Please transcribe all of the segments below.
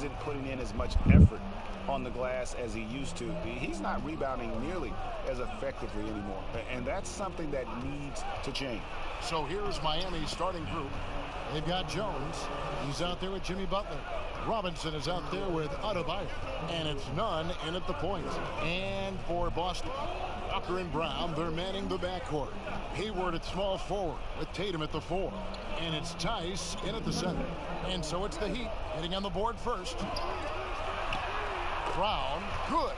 isn't putting in as much effort on the glass as he used to. He's not rebounding nearly as effectively anymore, and that's something that needs to change. So here's Miami's starting group. They've got Jones. He's out there with Jimmy Butler. Robinson is out there with Adebayo. And it's Nunn in at the point. And for Boston, Walker and Brown, they're manning the backcourt. Hayward at small forward with Tatum at the 4. And it's Tice in at the center. And so it's the Heat hitting on the board first. Brown, good.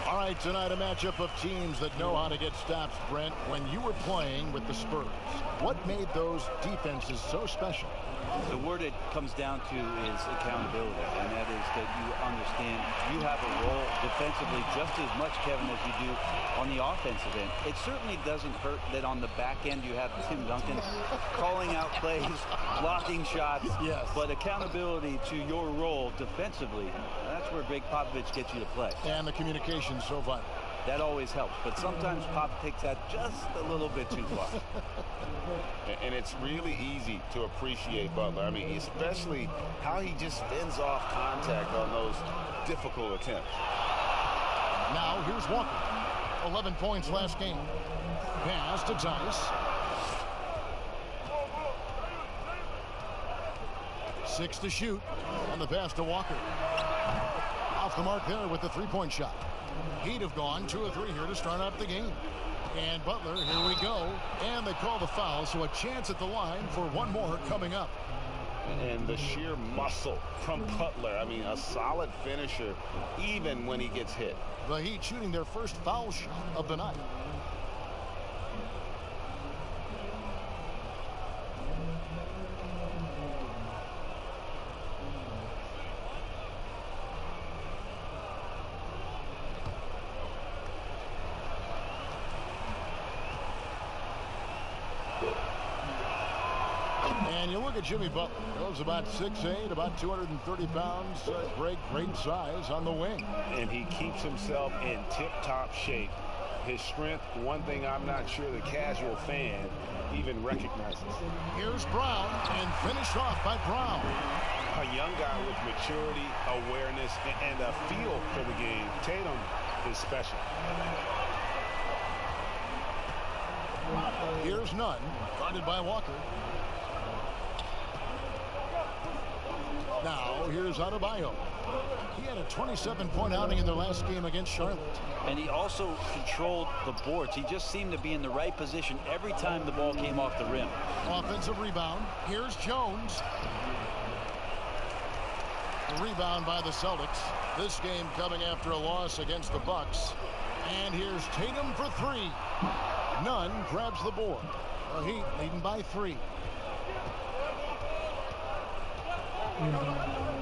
All right, tonight a matchup of teams that know how to get stops, Brent. When you were playing with the Spurs, what made those defenses so special? The word it comes down to is accountability, and that is that you understand you have a role defensively just as much, Kevin, as you do on the offensive end. It certainly doesn't hurt that on the back end you have Tim Duncan calling out plays, blocking shots, yes. But accountability to your role defensively, that's where Big Popovich gets you to play. And the communication so vital. That always helps, but sometimes Pop takes that just a little bit too far. And it's really easy to appreciate Butler. I mean, especially how he just fends off contact on those difficult attempts. Now here's Walker. 11 points last game. Pass to Tice. 6 to shoot. And the pass to Walker. Off the mark there with the three-point shot. He'd have gone 2 of 3 here to start out the game. And Butler, here we go. And they call the foul, so a chance at the line for one more coming up. And the sheer muscle from Butler. I mean, a solid finisher, even when he gets hit. The Heat shooting their first foul shot of the night. And you look at Jimmy Butler. He's about 6'8", about 230 pounds. Great size on the wing. And he keeps himself in tip-top shape. His strength, one thing I'm not sure the casual fan even recognizes. Here's Brown, and finished off by Brown. A young guy with maturity, awareness, and a feel for the game. Tatum is special. Here's Nunn, guarded by Walker. Now, here's Adebayo. He had a 27-point outing in their last game against Charlotte. And he also controlled the boards. He just seemed to be in the right position every time the ball came off the rim. Offensive rebound. Here's Jones. The rebound by the Celtics. This game coming after a loss against the Bucks. And here's Tatum for 3. Nunn grabs the board. The Heat leading by 3.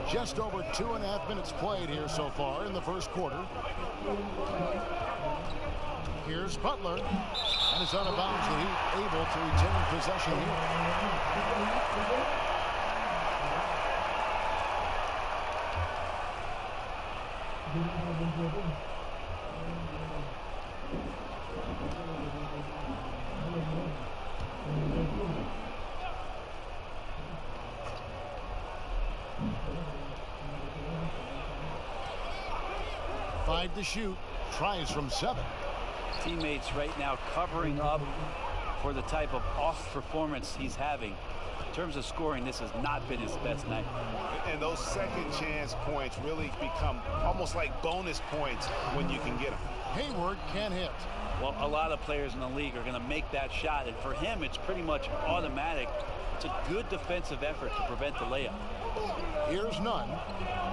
Just over 2.5 minutes played here so far in the first quarter. Here's Butler. And it's out of bounds. The Heat able to retain possession here. Five to shoot. Tries from 7. Teammates right now covering up for the type of off performance he's having. In terms of scoring, this has not been his best night. And those second chance points really become almost like bonus points when you can get them. Hayward can't hit. Well, a lot of players in the league are going to make that shot, and for him, it's pretty much automatic. It's a good defensive effort to prevent the layup. Here's Nunn.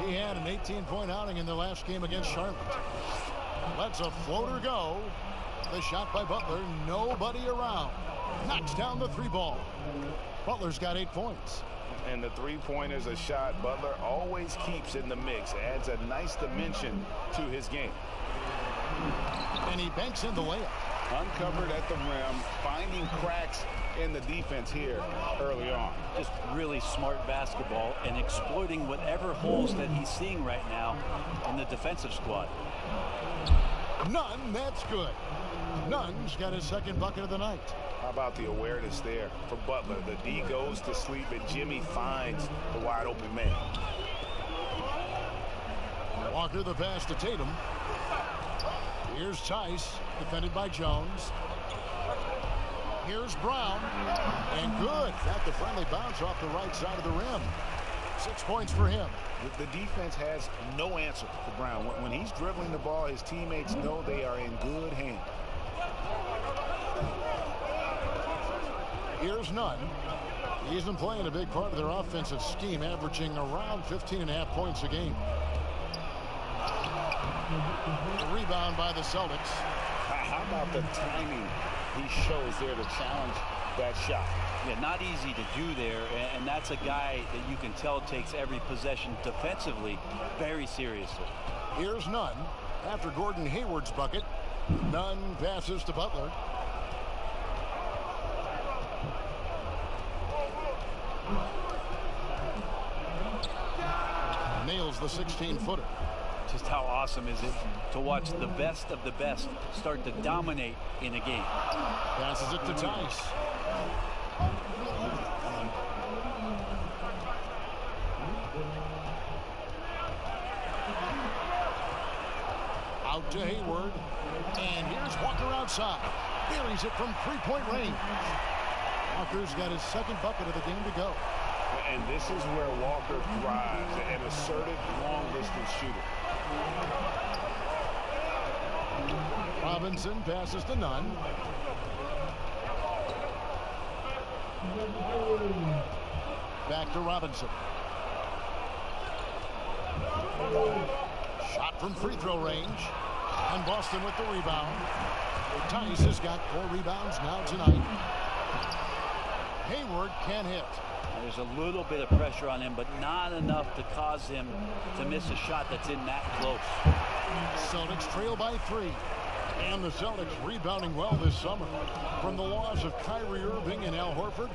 He had an 18-point outing in their last game against Charlotte. Lets a floater go. The shot by Butler. Nobody around. Knocks down the 3-ball. Butler's got 8 points. And the 3-pointer's a shot Butler always keeps in the mix. Adds a nice dimension to his game. And he banks in the layup. Uncovered at the rim, finding cracks in the defense here early on. Just really smart basketball and exploiting whatever holes that he's seeing right now in the defensive squad. Nunn, that's good. Nunn's got his second bucket of the night. How about the awareness there for Butler? The D goes to sleep and Jimmy finds the wide open man. Walker the pass to Tatum. Here's Tice, defended by Jones. Here's Brown, and good. Got the friendly bounce off the right side of the rim. 6 points for him. The defense has no answer for Brown. When he's dribbling the ball, his teammates know they are in good hands. Here's Nunn. He's been playing a big part of their offensive scheme, averaging around 15.5 points a game. The rebound by the Celtics. How about the timing he shows there to challenge that shot? Yeah, not easy to do there, and that's a guy that you can tell takes every possession defensively very seriously. Here's Nunn after Gordon Hayward's bucket. Nunn passes to Butler. Nails the 16-footer. Just how awesome is it to watch the best of the best start to dominate in a game. Passes it to Tice. Out to Hayward. And here's Walker outside. Buries it from three-point range. Walker's got his second bucket of the game to go. And this is where Walker thrives, an assertive long-distance shooter. Robinson passes to Nunn. Back to Robinson. Shot from free throw range. And Boston with the rebound. Tice has got 4 rebounds now tonight. Hayward can't hit. There's a little bit of pressure on him, but not enough to cause him to miss a shot that's in that close. Celtics trail by 3. And the Celtics rebounding well this summer. From the loss of Kyrie Irving and Al Horford,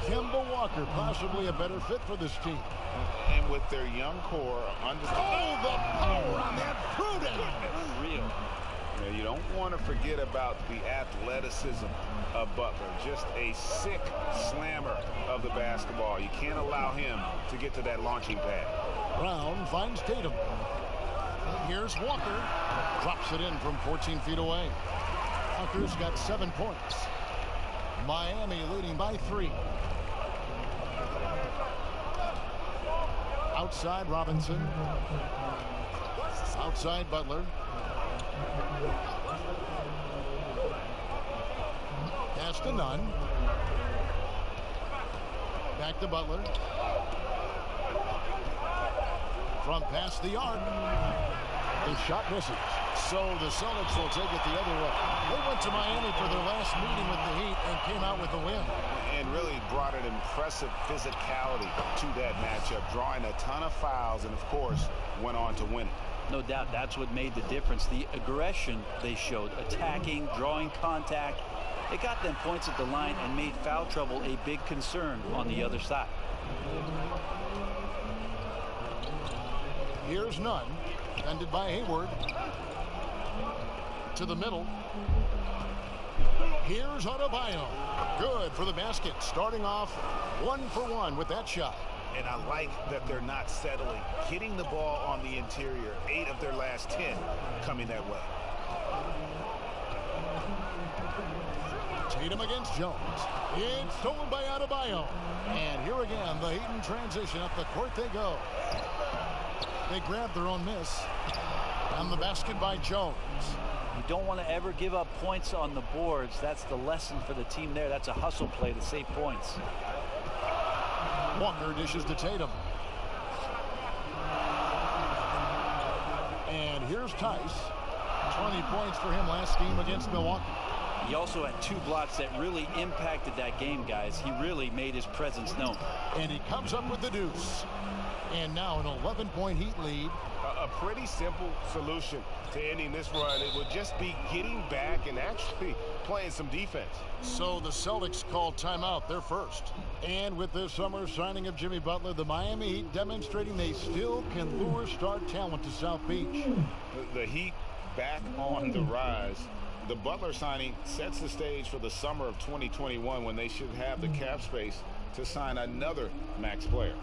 Kemba Walker possibly a better fit for this team. And with their young core under... Oh, the power on that Pruden! Unreal. You don't want to forget about the athleticism of Butler. Just a sick slammer of the basketball. You can't allow him to get to that launching pad. Brown finds Tatum. Here's Walker. Drops it in from 14 feet away. Walker's got 7 points. Miami leading by 3. Outside Robinson. Outside Butler. Pass to Nunn. Back to Butler. From past the arc. The shot misses. So the Celtics will take it the other way. They went to Miami for their last meeting with the Heat and came out with a win. And really brought an impressive physicality to that matchup, drawing a ton of fouls, and of course went on to win it. No doubt that's what made the difference. The aggression they showed, attacking, drawing contact. It got them points at the line and made foul trouble a big concern on the other side. Here's Nunn, defended by Hayward. To the middle. Here's Adebayo. Good for the basket. Starting off 1 for 1 with that shot. And I like that they're not settling. Hitting the ball on the interior. 8 of their last 10 coming that way. Tatum against Jones. It's stolen by Adebayo. And here again, the Heat in transition. Up the court they go. They grab their own miss. And the basket by Jones. You don't want to ever give up points on the boards. That's the lesson for the team there. That's a hustle play to save points. Walker dishes to Tatum. And here's Tice. 20 points for him last game against Milwaukee. He also had 2 blocks that really impacted that game, guys. He really made his presence known. And he comes up with the deuce. And now an 11-point Heat lead. A pretty simple solution to ending this run. It would just be getting back and actually playing some defense. So the Celtics call timeout, their first. And with this summer signing of Jimmy Butler, the Miami Heat demonstrating they still can lure star talent to South Beach. The Heat back on the rise. The Butler signing sets the stage for the summer of 2021 when they should have the cap space to sign another max player.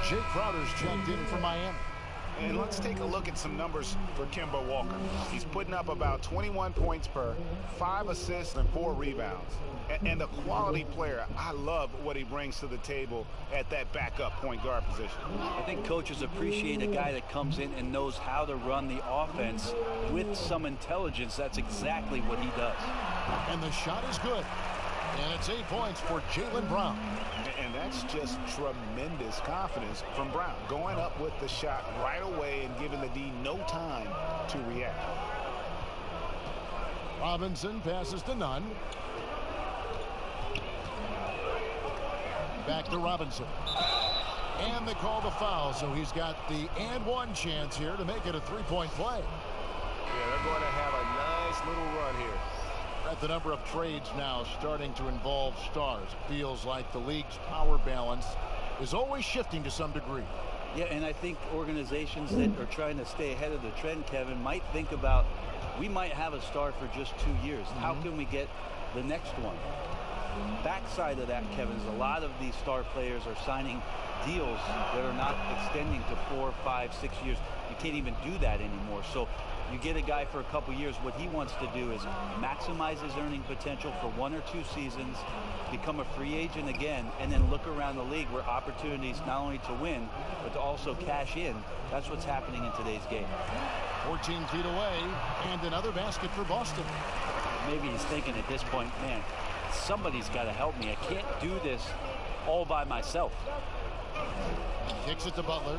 Jake Crowder's checked in for Miami. And let's take a look at some numbers for Kemba Walker. He's putting up about 21 points per, 5 assists, and 4 rebounds. And a quality player. I love what he brings to the table at that backup point guard position. I think coaches appreciate a guy that comes in and knows how to run the offense with some intelligence. That's exactly what he does. And the shot is good. And it's 8 points for Jaylen Brown. And that's just tremendous confidence from Brown. Going up with the shot right away and giving the D no time to react. Robinson passes to Nunn. Back to Robinson. And they call the foul, so he's got the and one chance here to make it a three-point play. Yeah, they're going to have a nice little run here. At the number of trades now starting to involve stars. It feels like the league's power balance is always shifting to some degree. Yeah, and I think organizations that are trying to stay ahead of the trend, Kevin, might think about, we might have a star for just 2 years. How can we get the next one? Backside of that, Kevin, is a lot of these star players are signing deals that are not extending to 4, 5, 6 years. You can't even do that anymore. So you get a guy for a couple years. What he wants to do is maximize his earning potential for 1 or 2 seasons, become a free agent again, and then look around the league where opportunities not only to win, but to also cash in. That's what's happening in today's game. 14 feet away, and another basket for Boston. Maybe he's thinking at this point, man, somebody's got to help me. I can't do this all by myself. Kicks it to Butler.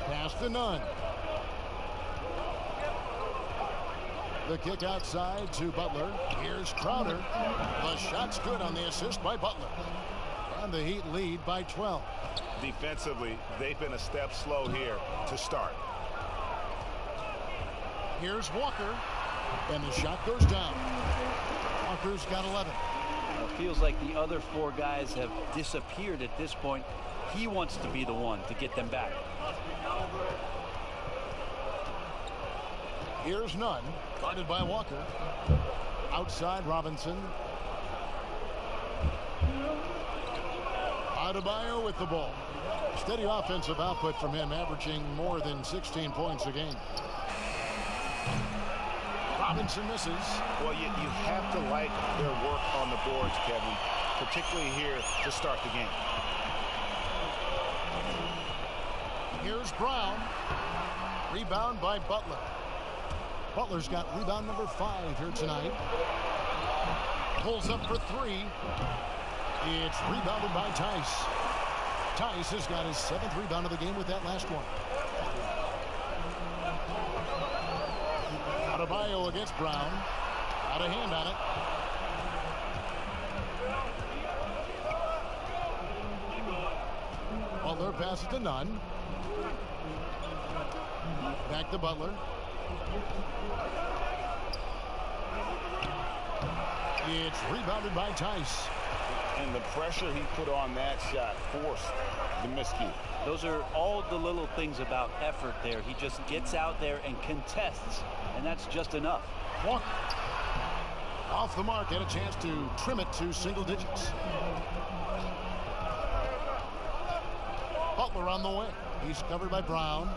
Pass to Nunn. The kick outside to Butler. Here's Crowder. The shot's good on the assist by Butler. And the Heat lead by 12. Defensively, they've been a step slow here to start. Here's Walker. And the shot goes down. Walker's got 11. It feels like the other 4 guys have disappeared at this point. He wants to be the one to get them back. Here's Nunn, guarded by Walker. Outside Robinson. Adebayo with the ball. Steady offensive output from him, averaging more than 16 points a game. Robinson misses. Well, you have to like their work on the boards, Kevin, particularly here to start the game. Here's Brown. Rebound by Butler. Butler's got rebound number 5 here tonight. Pulls up for 3. It's rebounded by Tice. Tice has got his 7th rebound of the game with that last one. Adebayo against Brown. Out of hand on it. Butler passes to Nunn. Back to Butler. It's rebounded by Tice. And the pressure he put on that shot forced the miscue. Those are all the little things about effort there. He just gets out there and contests, and that's just enough. Walker off the mark, had a chance to trim it to single digits. Butler on the way. He's covered by Brown.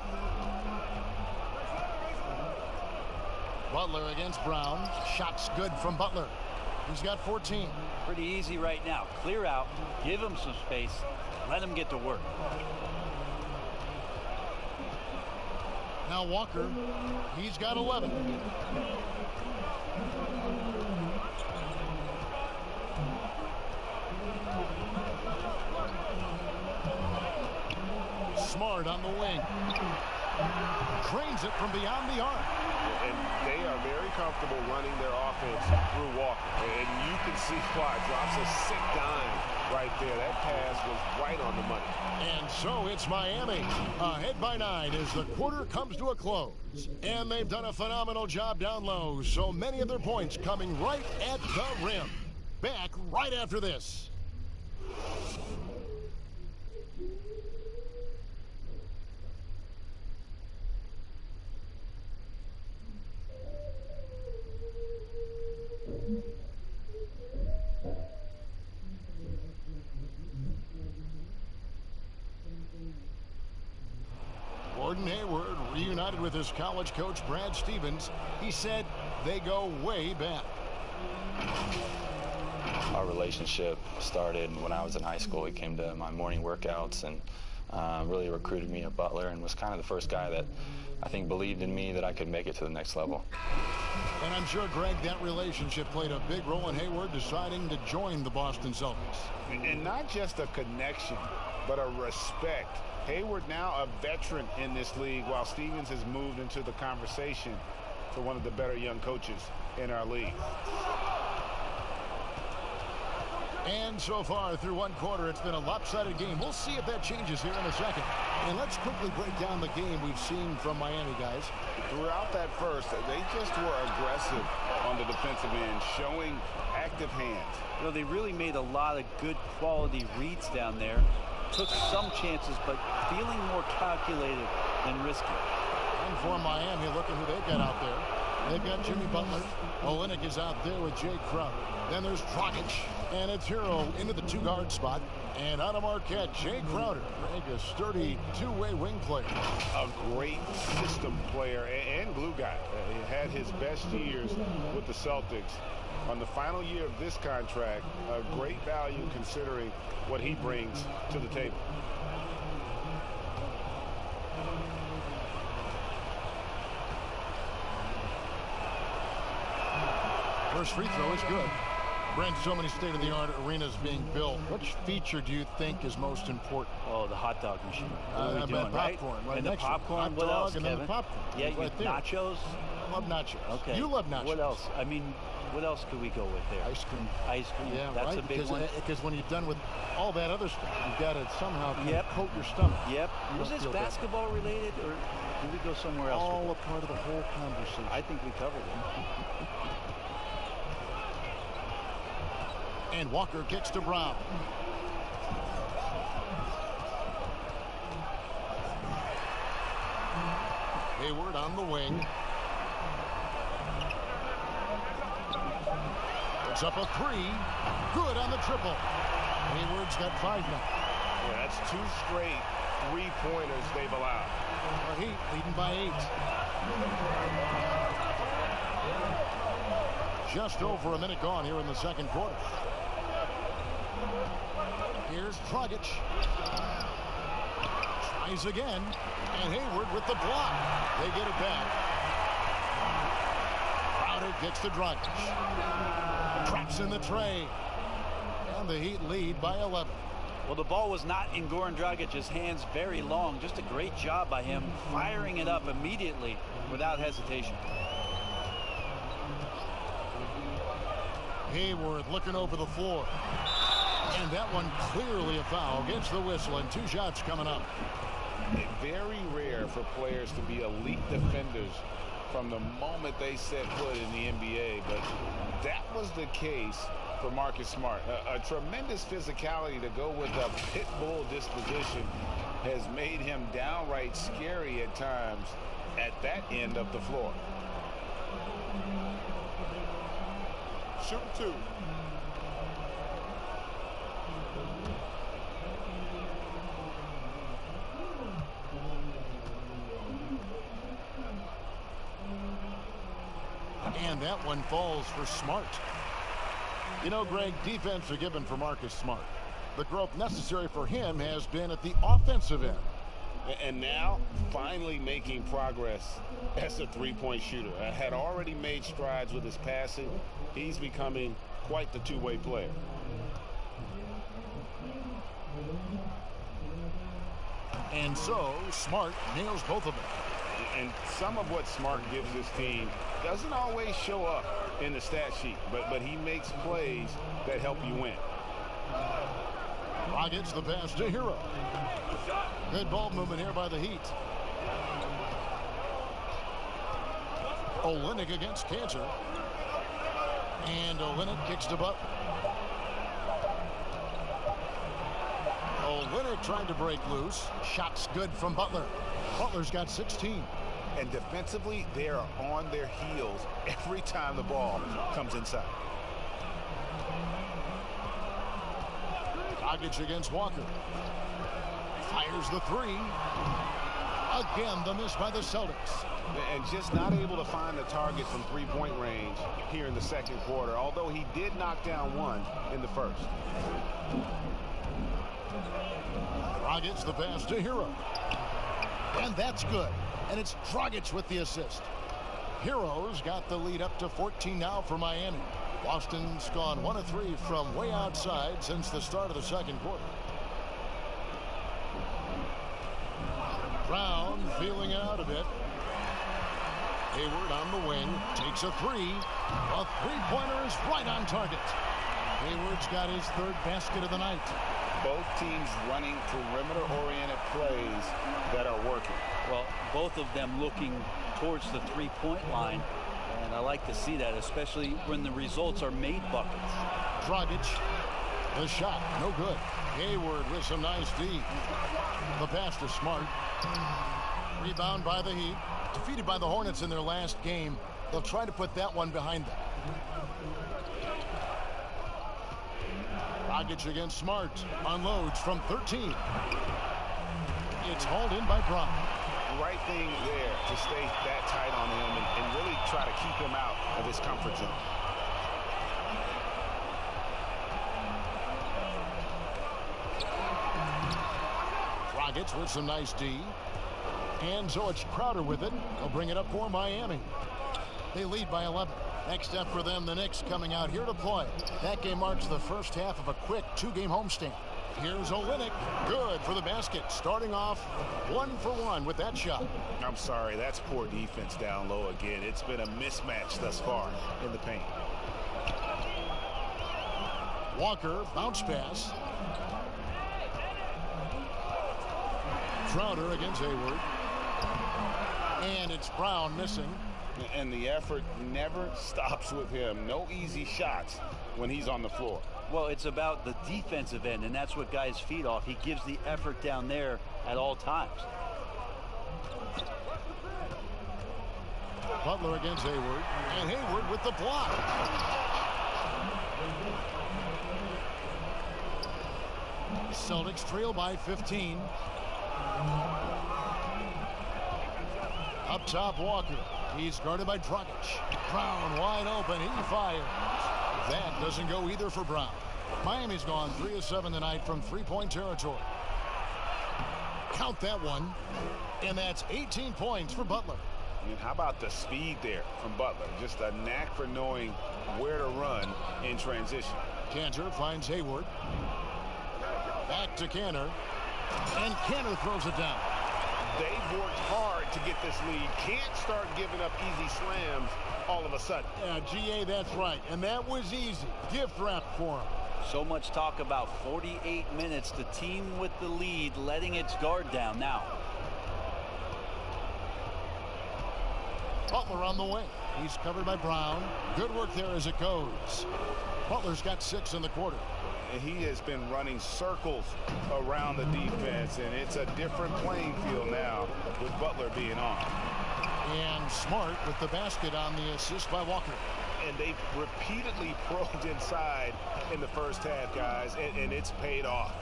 Butler against Brown. Shot's good from Butler. He's got 14. Pretty easy right now. Clear out, give him some space, let him get to work. Now Walker, he's got 11. Smart on the wing. Drains it from beyond the arc. And they are very comfortable running their offense through Walker. And you can see why. Drops a sick dime right there. That pass was right on the money. And so it's Miami ahead by 9 as the quarter comes to a close. And they've done a phenomenal job down low. So many of their points coming right at the rim. Back right after this. Gordon Hayward reunited with his college coach Brad Stevens. He said they go way back. Our relationship started when I was in high school. He came to my morning workouts and really recruited me at Butler and was kind of the first guy that I think believed in me that I could make it to the next level. And I'm sure, Greg, that relationship played a big role in Hayward deciding to join the Boston Celtics. And not just a connection, but a respect. Hayward now a veteran in this league, while Stevens has moved into the conversation for one of the better young coaches in our league. And so far through one quarter, it's been a lopsided game. We'll see if that changes here in a second. And let's quickly break down the game we've seen from Miami, guys. Throughout that first, they just were aggressive on the defensive end, showing active hands. You know, they really made a lot of good quality reads down there. Took some chances, but feeling more calculated and risky. And for Miami, look at who they've got out there. They've got Jimmy Butler. Olynyk is out there with Jay Crowder. Then there's Dragic, and it's Hero into the two-guard spot. And out of Marquette, Jay Crowder, a sturdy two-way wing player. A great system player and glue guy. He had his best years with the Celtics. On the final year of this contract, a great value considering what he brings to the table. First free throw is good. Brent, so many state-of-the-art arenas being built. Which feature do you think is most important? Oh, the hot dog machine. What are we doing, popcorn, right? And the popcorn. What else, and Kevin? then the popcorn. Yeah, you right there. nachos. I love nachos. Okay. You love nachos. What else? I mean, what else could we go with there? Ice cream. Ice cream. Yeah, that's right? a big one. Because when you're done with all that other stuff, you've got to somehow kind of coat your stomach. Yep. You Was don't this feel bad. basketball related, or did we go somewhere else? All a part of the whole conversation. I think we covered it. And Walker kicks to Brown. Hayward on the wing. Puts up a three. Good on the triple. Hayward's got 5 now. Yeah, that's 2 straight three-pointers they've allowed. Our Heat leading by 8. Just over a minute gone here in the second quarter. Here's Dragic. Tries again. And Hayward with the block. They get it back. Crowder kicks to Dragic. Traps in the tray. And the Heat lead by 11. Well, the ball was not in Goran Dragic's hands very long. Just a great job by him firing it up immediately without hesitation. Hayward looking over the floor. And that one clearly a foul. Gets the whistle, and 2 shots coming up. Very rare for players to be elite defenders from the moment they set foot in the NBA, but that was the case for Marcus Smart. A tremendous physicality to go with a pit bull disposition has made him downright scary at times at that end of the floor. Shoot 2. And that one falls for Smart. You know, Greg, defense forgiven for Marcus Smart. The growth necessary for him has been at the offensive end. And now, finally making progress as a three-point shooter. Had already made strides with his passing. He's becoming quite the two-way player. And so, Smart nails both of them. And some of what Smart gives this team doesn't always show up in the stat sheet, but he makes plays that help you win. Gets the pass to Hero. Good ball movement here by the Heat. Olynyk against Cantor. And Olynyk kicks to Butler. Olynyk trying to break loose. Shots good from Butler. Butler's got 16. And defensively, they are on their heels every time the ball comes inside. Against Walker. Fires the three. Again, the miss by the Celtics. And just not able to find the target from three-point range here in the second quarter, although he did knock down one in the first. Dragic the pass to Hero. And that's good. And it's Dragic with the assist. Hero's got the lead up to 14 now for Miami. Boston's gone 1 of 3 from way outside since the start of the second quarter. Brown feeling it out a bit. Hayward on the wing, takes a three. A three-pointer is right on target. Hayward's got his third basket of the night. Both teams running perimeter-oriented plays that are working. Well, both of them looking towards the three-point line. And I like to see that, especially when the results are made buckets. Dragic, the shot, no good. Hayward with some nice D. The pass to Smart. Rebound by the Heat. Defeated by the Hornets in their last game. They'll try to put that one behind them. Dragic against Smart. Unloads from 13. It's hauled in by Brown. Right thing there to stay that tight on him and really try to keep him out of his comfort zone. Dragic with some nice D. And so it's Crowder with it. They'll bring it up for Miami. They lead by 11. Next up for them, the Knicks coming out here to play. That game marks the first half of a quick two-game homestand. Here's Olynyk. Good for the basket. Starting off 1 for 1 with that shot. I'm sorry, that's poor defense down low again. It's been a mismatch thus far in the paint. Walker, bounce pass. Crowder against Hayward. And it's Brown missing. And the effort never stops with him. No easy shots when he's on the floor. Well, it's about the defensive end, and that's what guys feed off. He gives the effort down there at all times. Butler against Hayward. And Hayward with the block. Celtics trail by 15. Up top, Walker. He's guarded by Dragic. Brown wide open. He fires. That doesn't go either for Brown. Miami's gone 3 of 7 tonight from three-point territory. Count that one. And that's 18 points for Butler. And how about the speed there from Butler? Just a knack for knowing where to run in transition. Cantor finds Hayward. Back to Cantor. And Cantor throws it down. They've worked hard to get this lead. Can't start giving up easy slams all of a sudden. Yeah, GA, that's right. And that was easy. Gift wrap for him. So much talk about 48 minutes. The team with the lead letting its guard down now. Butler on the wing. He's covered by Brown. Good work there as it goes. Butler's got 6 in the quarter. He has been running circles around the defense, and it's a different playing field now with Butler being on. And Smart with the basket on the assist by Walker. And they've repeatedly probed inside in the first half, guys, and it's paid off.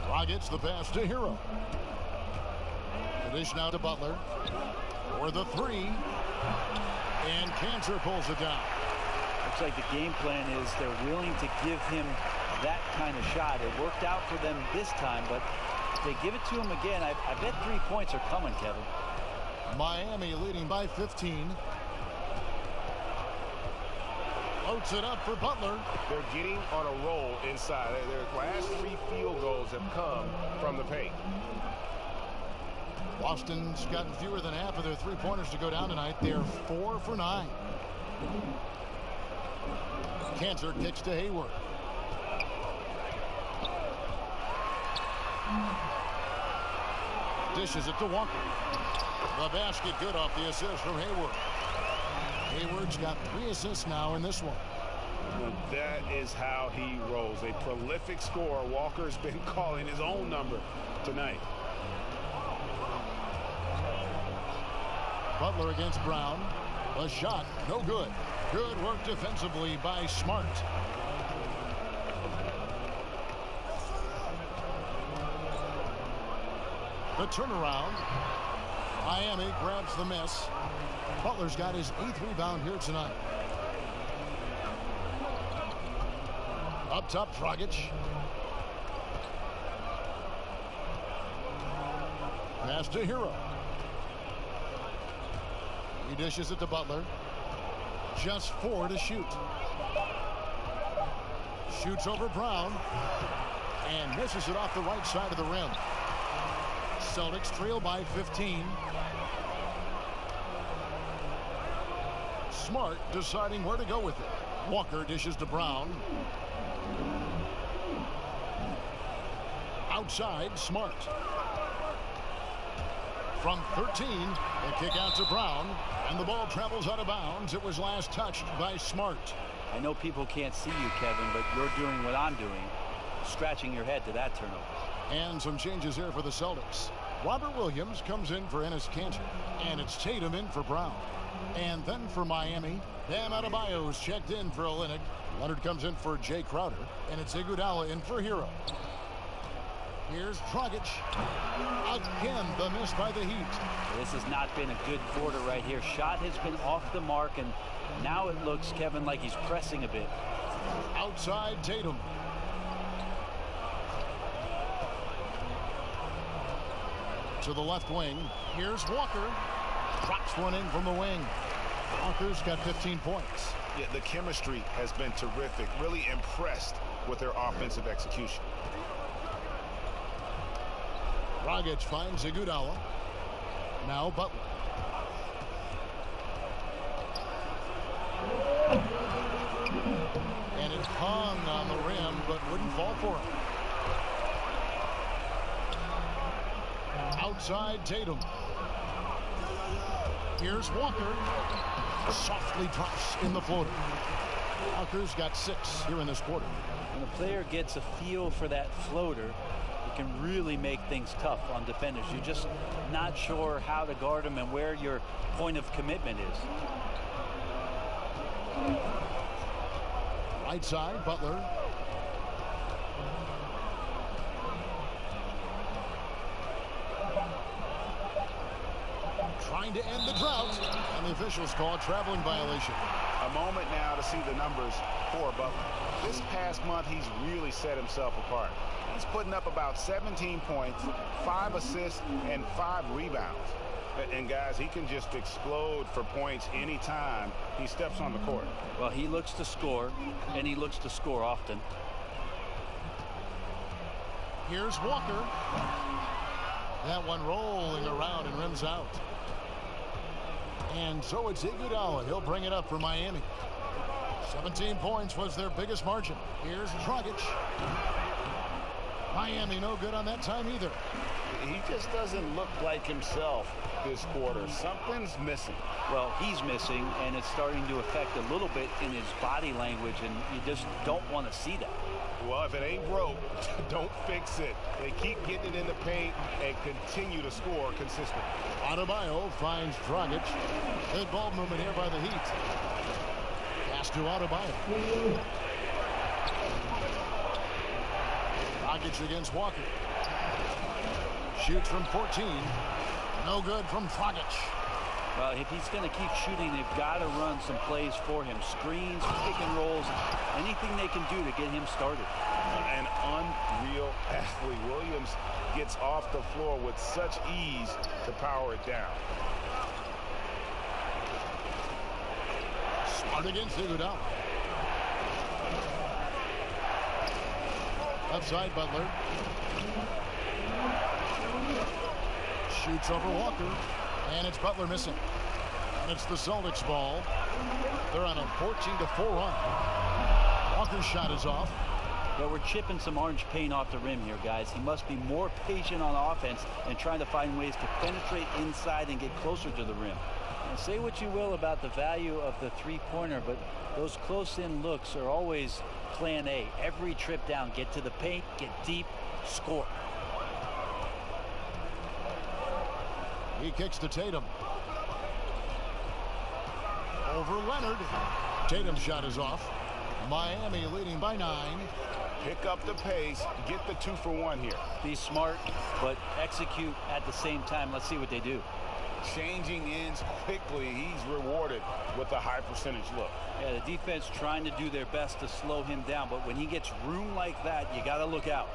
Dragic the pass to Hero. The dish now to Butler. For the three. And Cantor pulls it down. Looks like the game plan is they're willing to give him that kind of shot. It worked out for them this time, but if they give it to him again, I bet 3 points are coming, Kevin. Miami leading by 15. Loads it up for Butler. They're getting on a roll inside. Their last 3 field goals have come from the paint. Boston's gotten fewer than half of their three-pointers to go down tonight. They're 4 for 9. Cantor kicks to Hayward. Dishes it to Walker. The basket good off the assist from Hayward. Hayward's got 3 assists now in this one. That is how he rolls. A prolific scorer. Walker's been calling his own number tonight. Butler against Brown. A shot, no good. Good work defensively by Smart. The turnaround. Miami grabs the miss. Butler's got his 8th rebound here tonight. Up top, Dragic. Pass to Hero. He dishes it to Butler. Just 4 to shoot. Shoots over Brown. And misses it off the right side of the rim. Celtics trail by 15. Smart deciding where to go with it. Walker dishes to Brown. Outside, Smart. From 13, the kick out to Brown, and the ball travels out of bounds. It was last touched by Smart. I know people can't see you, Kevin, but you're doing what I'm doing, scratching your head to that turnover. And some changes here for the Celtics. Robert Williams comes in for Enes Kanter, and it's Tatum in for Brown. And then for Miami, Bam Adebayo's checked in for Olynyk. Leonard comes in for Jay Crowder, and it's Iguodala in for Hero. Here's Dragic. Again, the miss by the Heat. This has not been a good quarter right here. Shot has been off the mark, and now it looks, Kevin, like he's pressing a bit. Outside Tatum. To the left wing. Here's Walker. Drops one in from the wing. Walker's got 15 points. Yeah, the chemistry has been terrific. Really impressed with their offensive execution. Dragic finds Iguodala. Now Butler. And it hung on the rim, but wouldn't fall for him. Outside Tatum. Here's Walker. Softly drops in the floater. Walker's got 6 here in this quarter. When a player gets a feel for that floater, it can really make things tough on defenders. You're just not sure how to guard them and where your point of commitment is. Right side, Butler. Trying to end the drought, and the officials call a traveling violation. A moment now to see the numbers for Butler. This past month, he's really set himself apart. He's putting up about 17 points, 5 assists, and 5 rebounds. And guys, he can just explode for points anytime he steps on the court. Well, he looks to score, and he looks to score often. Here's Walker. That one rolling around and rims out. And so it's Iguodala. He'll bring it up for Miami. 17 points was their biggest margin. Here's Dragic. Miami no good on that time either. He just doesn't look like himself this quarter. Something's missing. Well, he's missing, and it's starting to affect a little bit in his body language, and you just don't want to see that. Well, if it ain't broke, don't fix it. They keep getting it in the paint and continue to score consistently. Adebayo finds Dragic. Good ball movement here by the Heat. Pass to Adebayo. Dragic against Walker. Shoots from 14. No good from Dragic. Well, if he's going to keep shooting, they've got to run some plays for him. Screens, pick and rolls, anything they can do to get him started. An unreal athlete. Williams gets off the floor with such ease to power it down. Smart against Iguodala. Outside Butler. Shoots over Walker. And it's Butler missing. And it's the Celtics ball. They're on a 14-4 run. Walker's shot is off. Yeah, we're chipping some orange paint off the rim here, guys. He must be more patient on offense and trying to find ways to penetrate inside and get closer to the rim. And say what you will about the value of the three-pointer, but those close-in looks are always plan A. Every trip down, get to the paint, get deep, score. He kicks to Tatum. Over Leonard. Tatum's shot is off. Miami leading by 9. Pick up the pace, get the 2-for-1 here. Be smart, but execute at the same time. Let's see what they do. Changing ends quickly. He's rewarded with a high percentage look. Yeah, the defense trying to do their best to slow him down, but when he gets room like that, you got to look out.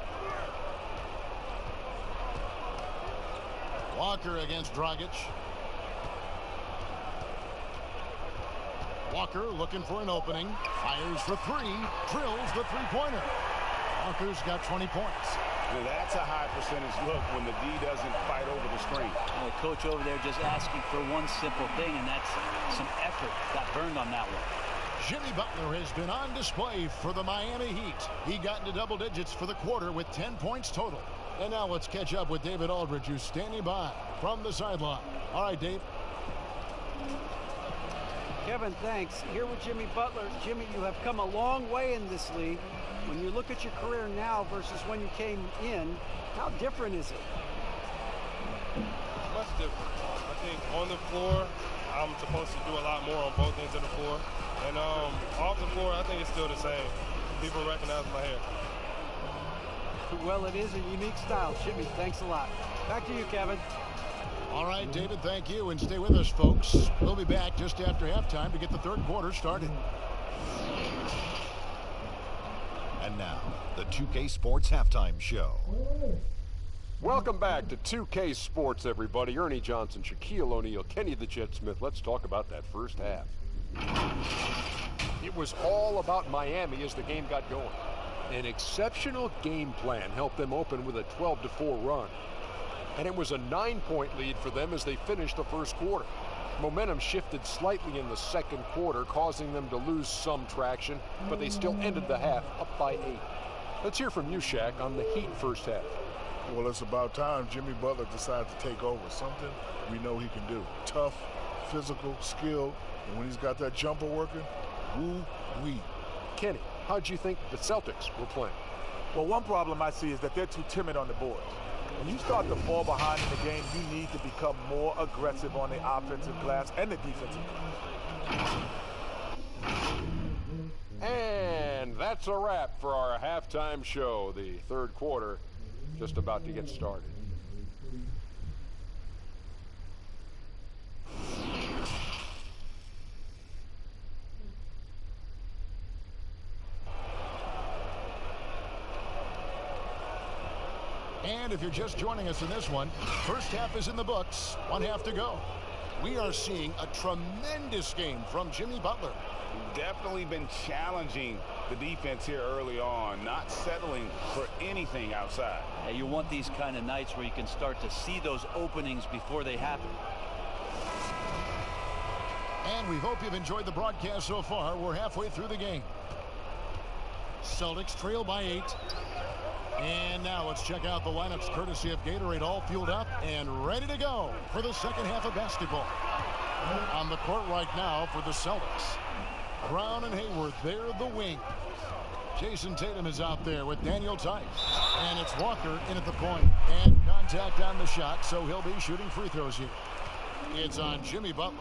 Walker against Dragic. Walker looking for an opening. Fires for 3. Drills the three-pointer. Walker's got 20 points. Well, that's a high percentage look when the D doesn't fight over the screen. The coach over there just asking for one simple thing, and that's some effort. Got burned on that one. Jimmy Butler has been on display for the Miami Heat. He got into double digits for the quarter with 10 points total. And now let's catch up with David Aldridge, who's standing by from the sideline. All right, Dave. Kevin, thanks. Here with Jimmy Butler. Jimmy, you have come a long way in this league. When you look at your career now versus when you came in, how different is it? Much different. I think on the floor, I'm supposed to do a lot more on both ends of the floor. And off the floor, I think it's still the same. People recognize my hair. Well, it is a unique style. Jimmy, thanks a lot. Back to you, Kevin. All right, David, thank you. And stay with us, folks. We'll be back just after halftime to get the third quarter started. And now, the 2K Sports Halftime Show. Welcome back to 2K Sports, everybody. Ernie Johnson, Shaquille O'Neal, Kenny the Jet Smith. Let's talk about that first half. It was all about Miami as the game got going. An exceptional game plan helped them open with a 12-4 run. And it was a 9-point lead for them as they finished the first quarter. Momentum shifted slightly in the second quarter, causing them to lose some traction, but they still ended the half up by 8. Let's hear from you, Shaq, on the Heat first half. Well, it's about time Jimmy Butler decided to take over. Something we know he can do. Tough, physical, skilled, and when he's got that jumper working, woo-wee. Kenny, how'd you think the Celtics were playing? Well, one problem I see is that they're too timid on the boards. When you start to fall behind in the game, you need to become more aggressive on the offensive glass and the defensive glass. And that's a wrap for our halftime show. The third quarter just about to get started. And if you're just joining us in this one, first half is in the books. 1 half to go. We are seeing a tremendous game from Jimmy Butler. Definitely been challenging the defense here early on, not settling for anything outside. Yeah, you want these kind of nights where you can start to see those openings before they happen. And we hope you've enjoyed the broadcast so far. We're halfway through the game. Celtics trail by 8. And now let's check out the lineups courtesy of Gatorade, all fueled up and ready to go for the second half of basketball. On the court right now for the Celtics, Brown and Hayward, they're the wing. Jason Tatum is out there with Daniel Tice. And it's Walker in at the point. And contact on the shot, so he'll be shooting free throws here. It's on Jimmy Butler.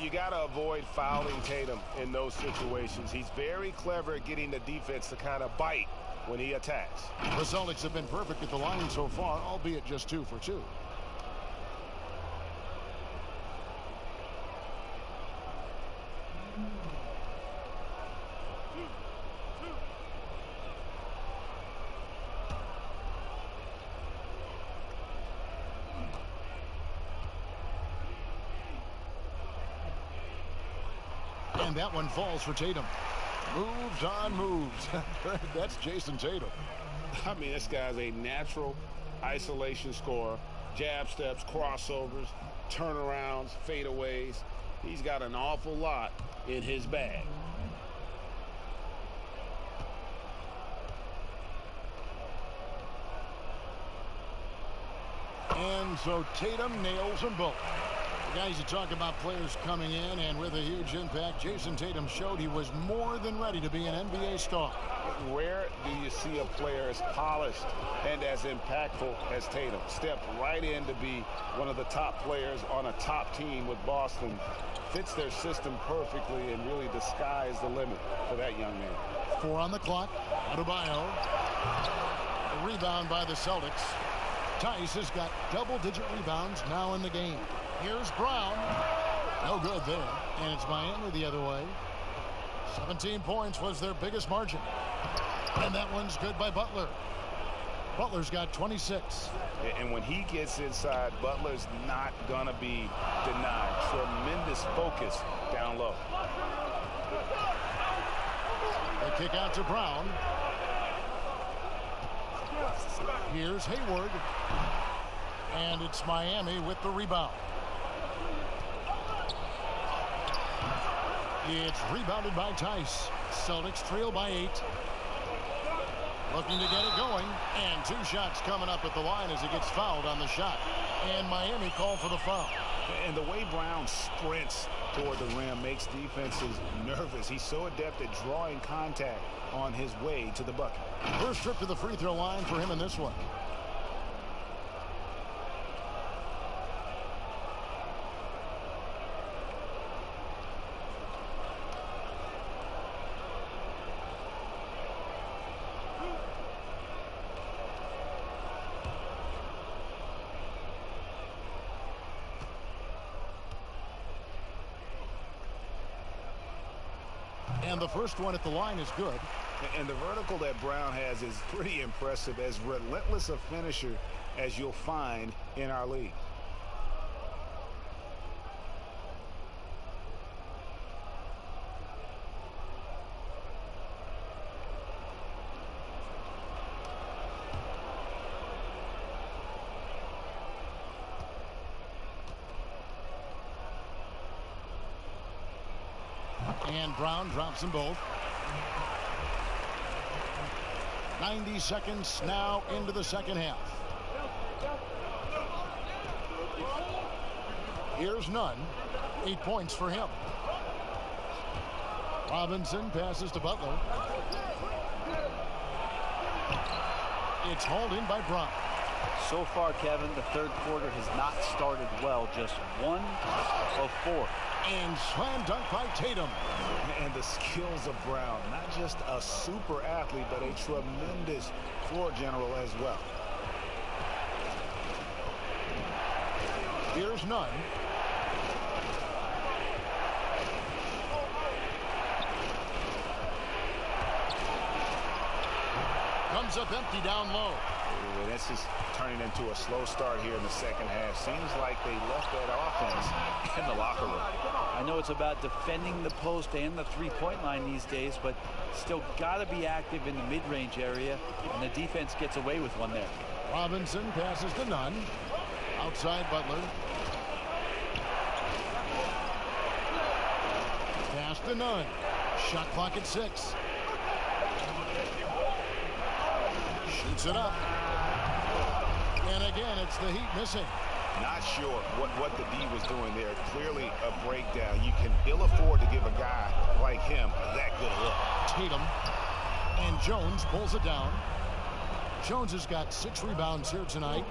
You got to avoid fouling Tatum in those situations. He's very clever at getting the defense to kind of bite when he attacks. The Celtics have been perfect at the line so far, albeit just 2 for 2. And that one falls for Tatum. Moves on moves. That's Jason Tatum. I mean, this guy's a natural isolation scorer. Jab steps, crossovers, turnarounds, fadeaways. He's got an awful lot in his bag. And so Tatum nails them both. Guys, you talk about players coming in and with a huge impact. Jason Tatum showed he was more than ready to be an NBA star. Rare do you see a player as polished and as impactful as Tatum. Stepped right in to be one of the top players on a top team with Boston. Fits their system perfectly, and really the sky is the limit for that young man. 4 on the clock. Adebayo. A rebound by the Celtics. Tice has got double-digit rebounds now in the game. Here's Brown. No good there. And it's Miami the other way. 17 points was their biggest margin. And that one's good by Butler. Butler's got 26. And when he gets inside, Butler's not going to be denied. Tremendous focus down low. They kick out to Brown. Here's Hayward. And it's Miami with the rebound. It's rebounded by Tice. Celtics trail by 8. Looking to get it going. And 2 shots coming up at the line as he gets fouled on the shot. And Miami called for the foul. And the way Brown sprints toward the rim makes defenses nervous. He's so adept at drawing contact on his way to the bucket. First trip to the free throw line for him in this one. And the first one at the line is good. And the vertical that Brown has is pretty impressive. As relentless a finisher as you'll find in our league. And Brown drops them both. 90 seconds now into the second half. Here's Nunn. 8 points for him. Robinson passes to Butler. It's hauled in by Brown. So far, Kevin, the third quarter has not started well. Just 1 of 4. And slam dunk by Tatum. And the skills of Brown, not just a super athlete, but a tremendous floor general as well. Here's Nunn. Comes up empty down low. This is turning into a slow start here in the second half. Seems like they left that offense in the locker room. I know it's about defending the post and the three-point line these days, but still got to be active in the mid-range area, and the defense gets away with one there. Robinson passes to Nunn. Outside Butler. Pass to Nunn. Shot clock at 6. Shoots it up. And again, it's the Heat missing. Not sure what the D was doing there. Clearly a breakdown. You can ill afford to give a guy like him that good a look. Tatum. And Jones pulls it down. Jones has got 6 rebounds here tonight.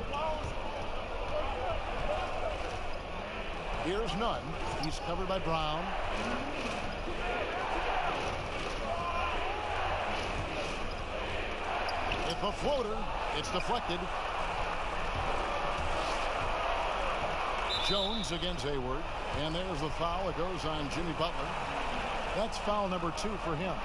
Here's Nunn. He's covered by Brown. If a floater, it's deflected. Jones against Hayward. And there's the foul. It goes on Jimmy Butler. That's foul number 2 for him.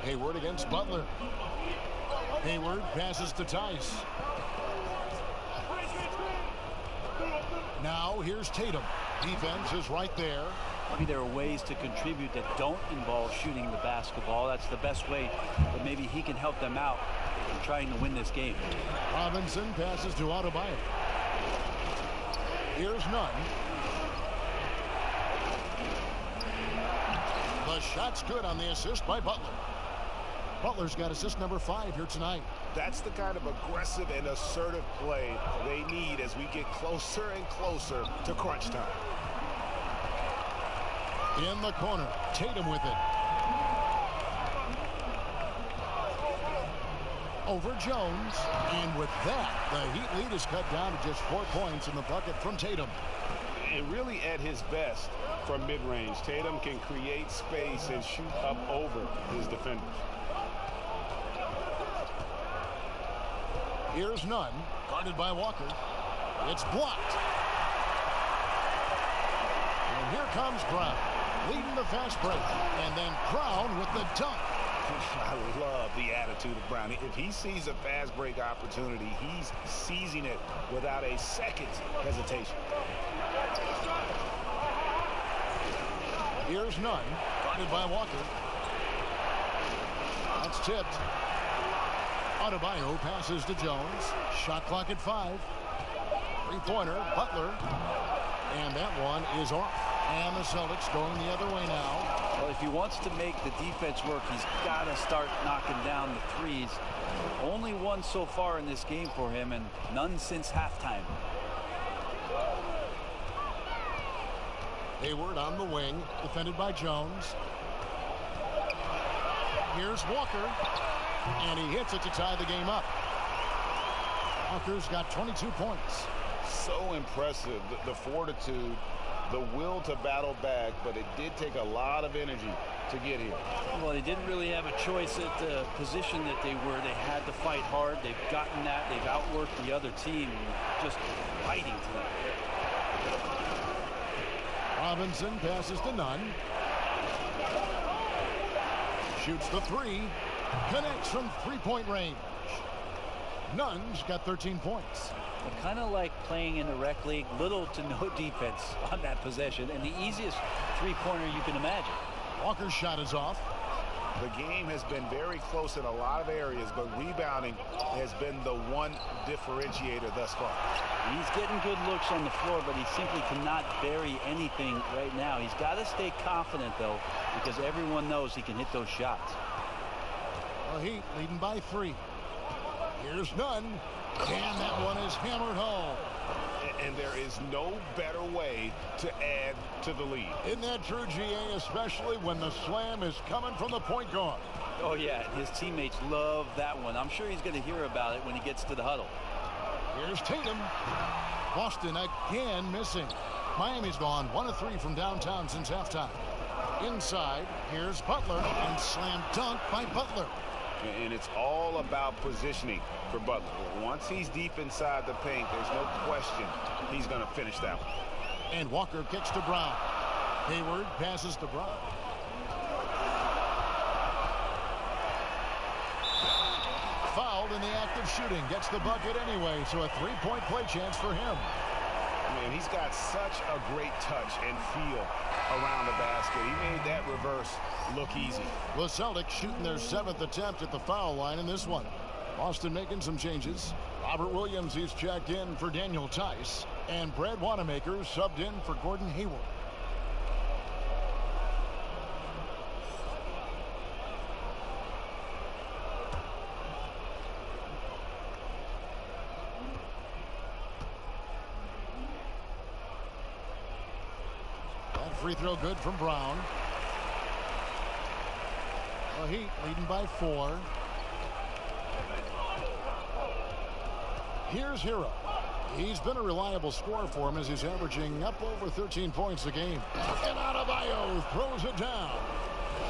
Hayward against Butler. Hayward passes to Tice. Now here's Tatum. Defense is right there. Maybe there are ways to contribute that don't involve shooting the basketball. That's the best way that maybe he can help them out in trying to win this game. Robinson passes to Adebayo. Here's none. The shot's good on the assist by Butler. Butler's got assist number 5 here tonight. That's the kind of aggressive and assertive play they need as we get closer and closer to crunch time. In the corner, Tatum with it. Over Jones, and with that, the Heat lead is cut down to just 4 points in the bucket from Tatum. And really at his best from mid-range, Tatum can create space and shoot up over his defenders. Here's none, guarded by Walker. It's blocked. And here comes Brown, leading the fast break. And then Brown with the dunk. I love the attitude of Brown. If he sees a fast break opportunity, he's seizing it without a second's hesitation. Here's none, guarded by Walker. That's tipped. Adebayo passes to Jones. Shot clock at 5. Three-pointer, Butler. And that one is off. And the Celtics going the other way now. Well, if he wants to make the defense work, he's got to start knocking down the threes. Only one so far in this game for him, and none since halftime. Hayward on the wing, defended by Jones. Here's Walker, and he hits it to tie the game up. Walker's got 22 points. So impressive, the fortitude, the will to battle back, but it did take a lot of energy to get here. Well, they didn't really have a choice at the position that they were. They had to fight hard. They've gotten that. They've outworked the other team, just fighting to them. Robinson passes to Nunn. Shoots the 3. Connects from three-point range. Nunn's got 13 points. Kind of like playing in the rec league, little to no defense on that possession, and the easiest three-pointer you can imagine. Walker's shot is off. The game has been very close in a lot of areas, but rebounding has been the one differentiator thus far. He's getting good looks on the floor, but he simply cannot bury anything right now. He's got to stay confident, though, because everyone knows he can hit those shots. The Heat leading by 3. Here's Nunn. And that one is hammered home. And there is no better way to add to the lead. Isn't that true, GA, especially when the slam is coming from the point guard? Oh, yeah, his teammates love that one. I'm sure he's going to hear about it when he gets to the huddle. Here's Tatum. Boston again missing. Miami's gone 1 of 3 from downtown since halftime. Inside, here's Butler, and slam dunk by Butler. And it's all about positioning for Butler. Once he's deep inside the paint, there's no question he's going to finish that one. And Walker kicks to Brown. Hayward passes to Brown. Fouled in the act of shooting. Gets the bucket anyway, so a 3-point play chance for him. Man, he's got such a great touch and feel around the basket. He made that reverse look easy. The Celtics shooting their 7th attempt at the foul line in this one. Boston making some changes. Robert Williams, he's checked in for Daniel Tice. And Brad Wanamaker subbed in for Gordon Hayward. That free throw good from Brown. The Heat leading by 4. Here's Hero. He's been a reliable scorer for him as he's averaging up over 13 points a game. And Adebayo throws it down.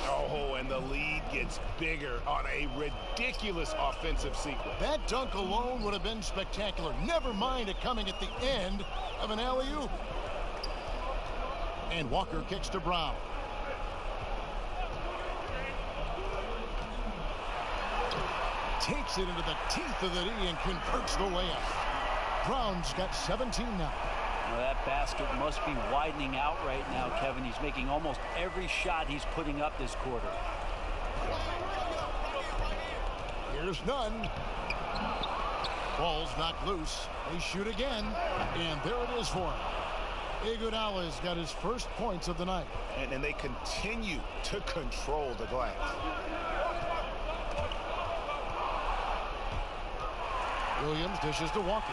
Oh, and the lead gets bigger on a ridiculous offensive sequence. That dunk alone would have been spectacular. Never mind it coming at the end of an alley-oop. And Walker kicks to Brown. Takes it into the teeth of the D and converts the layup. Brown's got 17 now. Well, that basket must be widening out right now, Kevin. He's making almost every shot he's putting up this quarter. Here's none. Ball's knocked loose. They shoot again, and there it is for him. Iguodala's got his first points of the night. And they continue to control the glass. Williams dishes to Walker.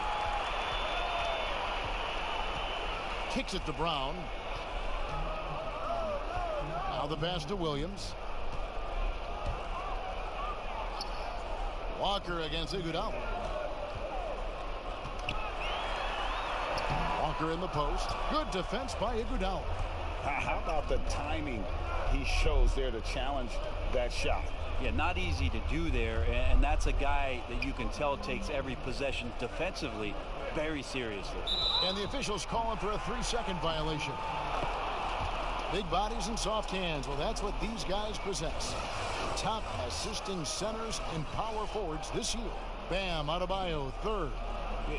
Kicks it to Brown. Now the pass to Williams. Walker against Iguodala. Walker in the post. Good defense by Iguodala. How about the timing he shows there to challenge that shot? Yeah, not easy to do there, and that's a guy that you can tell takes every possession defensively very seriously. And the officials calling for a 3-second violation. Big bodies and soft hands. Well, that's what these guys possess. Top assisting centers and power forwards this year. Bam Adebayo, third.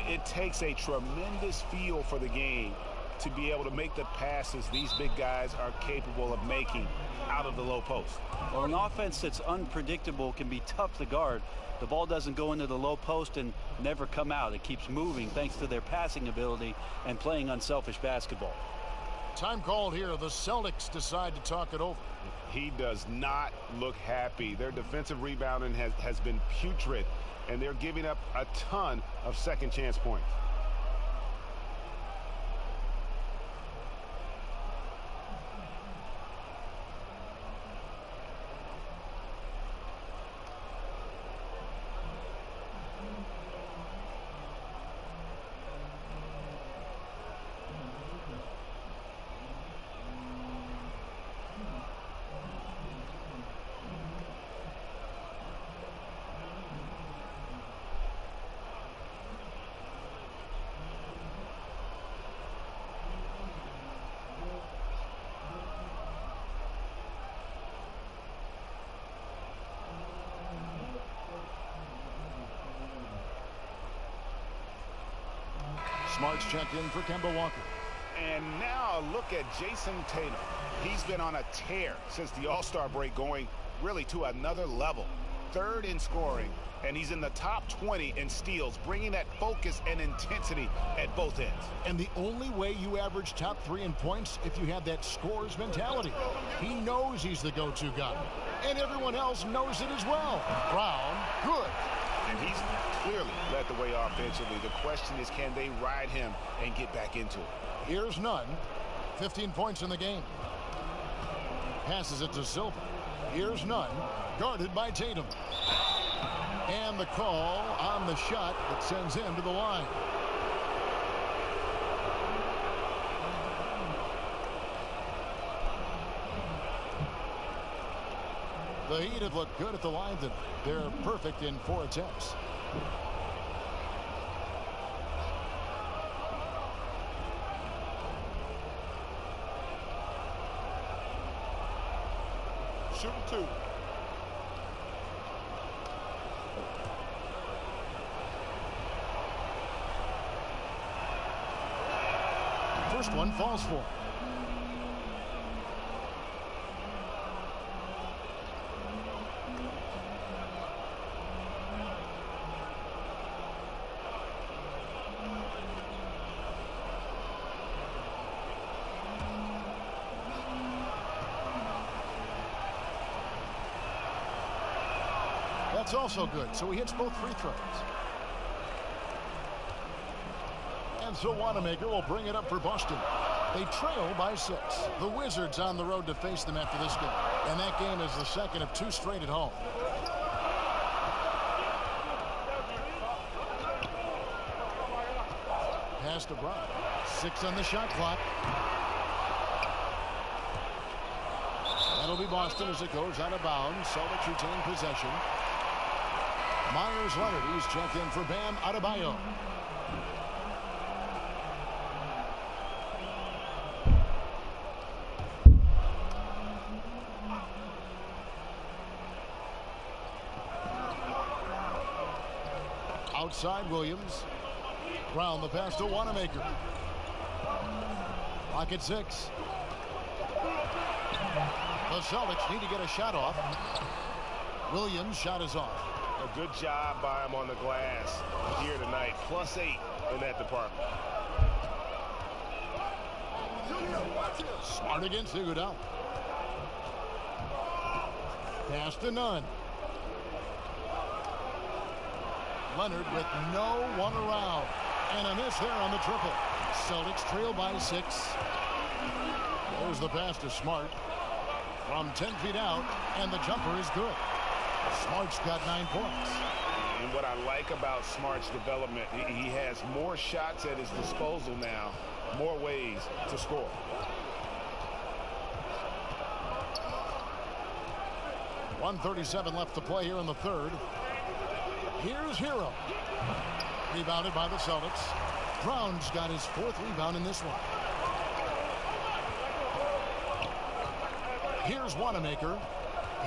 It takes a tremendous feel for the game to be able to make the passes these big guys are capable of making out of the low post. Well, an offense that's unpredictable can be tough to guard. The ball doesn't go into the low post and never come out. It keeps moving thanks to their passing ability and playing unselfish basketball. Time called here. The Celtics decide to talk it over. He does not look happy. Their defensive rebounding has been putrid, and they're giving up a ton of second chance points. Smart's checked in for Kemba Walker. And now a look at Jason Tatum. He's been on a tear since the All-Star break, going really to another level. Third in scoring, and he's in the top 20 in steals, bringing that focus and intensity at both ends. And the only way you average top 3 in points if you have that scorer's mentality. He knows he's the go-to guy, and everyone else knows it as well. Brown, good. And he's clearly led the way offensively. The question is, can they ride him and get back into it? Here's none. 15 points in the game. Passes it to Silva. Here's none. Guarded by Tatum. And the call on the shot that sends him to the line. The Heat have looked good at the line. They're perfect in 4 attempts. Shooting 2. First one falls for him. That's also good, so he hits both free throws. And so Wanamaker will bring it up for Boston. They trail by 6. The Wizards on the road to face them after this game. And that game is the second of 2 straight at home. Pass to Brown. 6 on the shot clock. That'll be Boston as it goes out of bounds. Celtics retain possession. Myers Leonard, he's checked in for Bam Adebayo. Outside Williams. Brown the pass to Wanamaker. Clock at 6. The Celtics need to get a shot off. Williams' shot is off. A good job by him on the glass here tonight. +8 in that department. Smart against Iguodala. Pass to Nunn. Leonard with no one around. And a miss there on the triple. Celtics trail by 6. There's the pass to Smart. From 10 feet out, and the jumper is good. Smart's got 9 points. And what I like about Smart's development, he has more shots at his disposal now, more ways to score. .137 left to play here in the third. Here's Hero. Rebounded by the Celtics. Brown's got his 4th rebound in this one. Here's Wanamaker.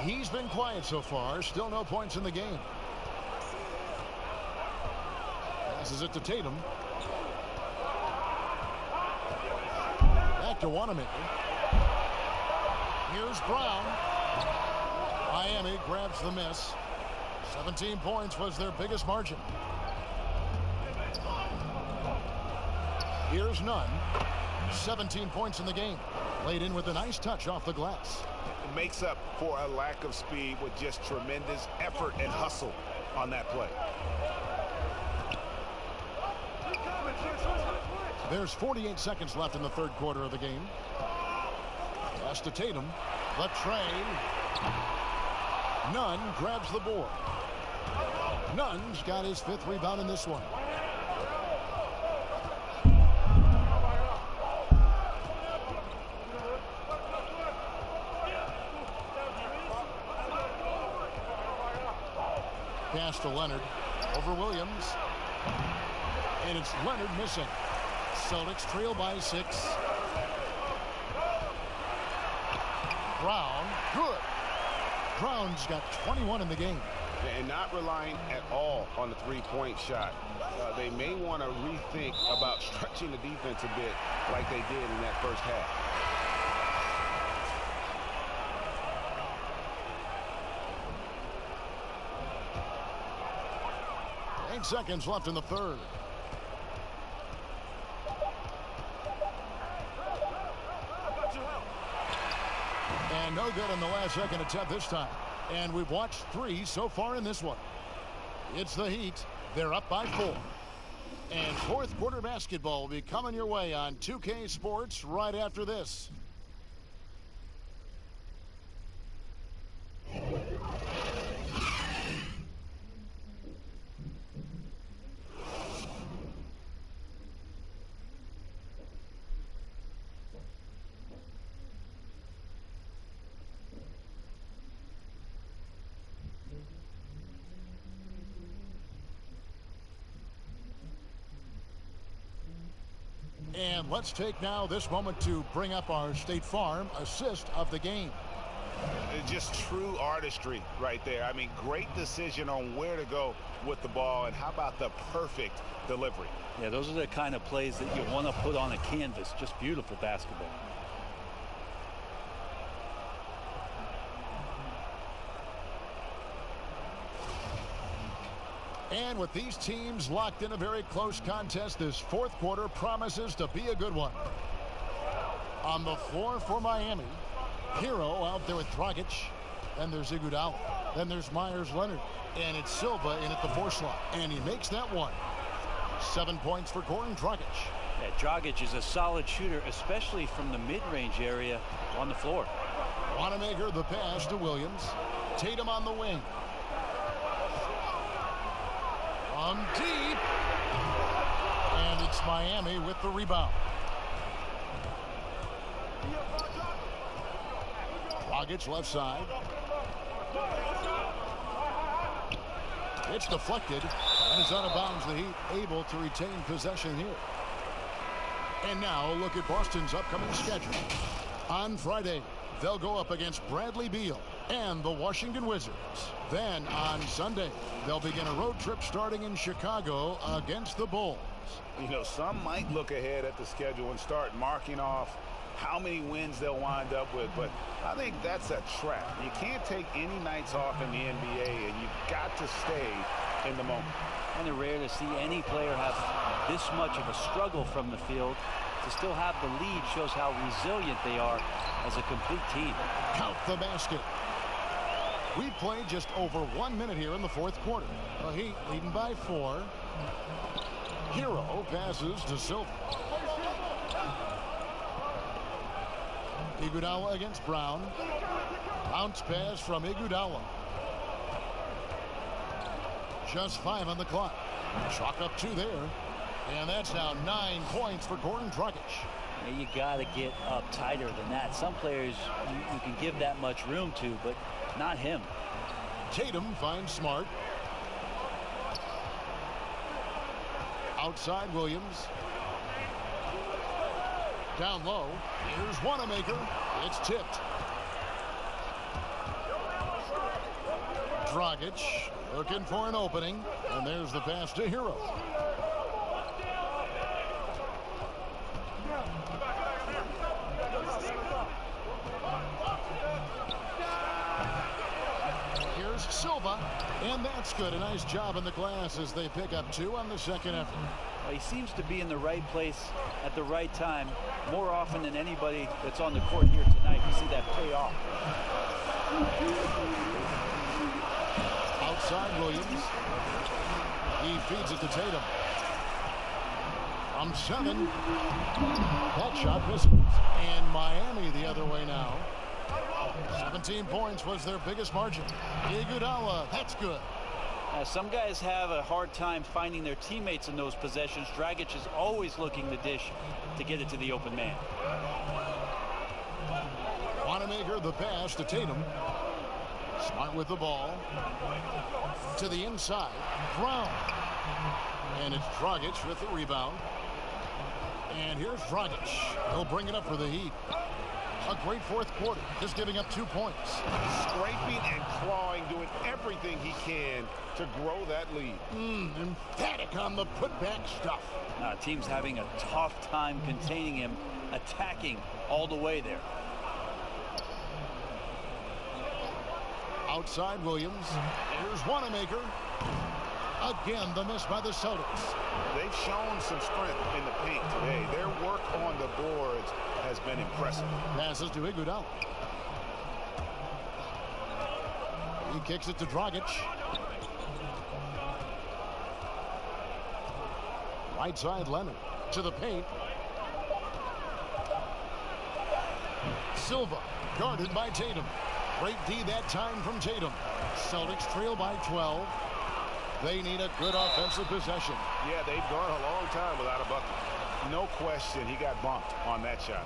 He's been quiet so far. Still no points in the game. Passes it to Tatum. Back to Wanamaker. Here's Brown. Miami grabs the miss. 17 points was their biggest margin. Here's Nunn. 17 points in the game. Laid in with a nice touch off the glass. It makes up for a lack of speed with just tremendous effort and hustle on that play. There's 48 seconds left in the third quarter of the game. Pass to Tatum. The tray. Nunn grabs the board. Nunn's got his 5th rebound in this one. Pass to Leonard. Over Williams. And it's Leonard missing. Celtics trail by 6. Brown. Good. Brown's got 21 in the game. And not relying at all on the three-point shot. They may want to rethink about stretching the defense a bit like they did in that first half. 8 seconds left in the third. And no good in the last second attempt this time. And we've watched 3 so far in this one. It's the Heat. They're up by 4. And fourth quarter basketball will be coming your way on 2K Sports right after this. And let's take now this moment to bring up our State Farm assist of the game. Just true artistry right there. I mean, great decision on where to go with the ball, and how about the perfect delivery? Yeah, those are the kind of plays that you want to put on a canvas. Just beautiful basketball. And with these teams locked in a very close contest, this fourth quarter promises to be a good one. On the floor for Miami, Hero out there with Dragic. Then there's Iguodala. Then there's Myers-Leonard. And it's Silva in at the 4 slot. And he makes that one. 7 points for Goran Dragic. Yeah, Dragic is a solid shooter, especially from the mid-range area on the floor. Wanamaker the pass to Williams. Tatum on the wing. From deep. And it's Miami with the rebound. Dragic left side. It's deflected and it's out of bounds. The Heat able to retain possession here. And now look at Boston's upcoming schedule. On Friday, they'll go up against Bradley Beal. and the Washington Wizards. Then on Sunday, they'll begin a road trip starting in Chicago against the Bulls. You know, some might look ahead at the schedule and start marking off how many wins they'll wind up with, but I think that's a trap. You can't take any nights off in the NBA, and you've got to stay in the moment. Kind of rare to see any player have this much of a struggle from the field. To still have the lead shows how resilient they are as a complete team. Count the basket. We played just over 1 minute here in the fourth quarter. The Heat leading by 4. Hero passes to Silva. Iguodala against Brown. Bounce pass from Iguodala. Just 5 on the clock. Chalk up 2 there. And that's now 9 points for Goran Dragic. You got to get up tighter than that. Some players you can give that much room to, but not him. Tatum finds Smart. Outside Williams. Down low. Here's Wanamaker. It's tipped. Dragic looking for an opening. And there's the pass to Hero. Here's Silva. And that's good. A nice job in the glass as they pick up 2 on the second effort. Well, he seems to be in the right place at the right time more often than anybody that's on the court here tonight. You see that pay off. Outside Williams. He feeds it to Tatum. From 7. That shot misses. And Miami the other way now. 17 points was their biggest margin. Iguodala, that's good. Some guys have a hard time finding their teammates in those possessions. Dragic is always looking to dish to get it to the open man. Wanamaker the pass to Tatum. Smart with the ball. To the inside. Brown. And it's Dragic with the rebound. And here's Dragic. He'll bring it up for the Heat. A great fourth quarter, just giving up 2 points. Scraping and clawing, doing everything he can to grow that lead. Emphatic on the putback stuff. Team's having a tough time containing him, attacking all the way there. Outside Williams. Here's Wanamaker. Again, the miss by the Celtics. They've shown some strength in the paint today. Their work on the boards has been impressive. Passes to Iguodala. He kicks it to Dragic. Right side Leonard to the paint. Silva guarded by Tatum. Great D that time from Tatum. Celtics trail by 12. They need a good offensive possession. Yeah, they've gone a long time without a bucket. No question, he got bumped on that shot.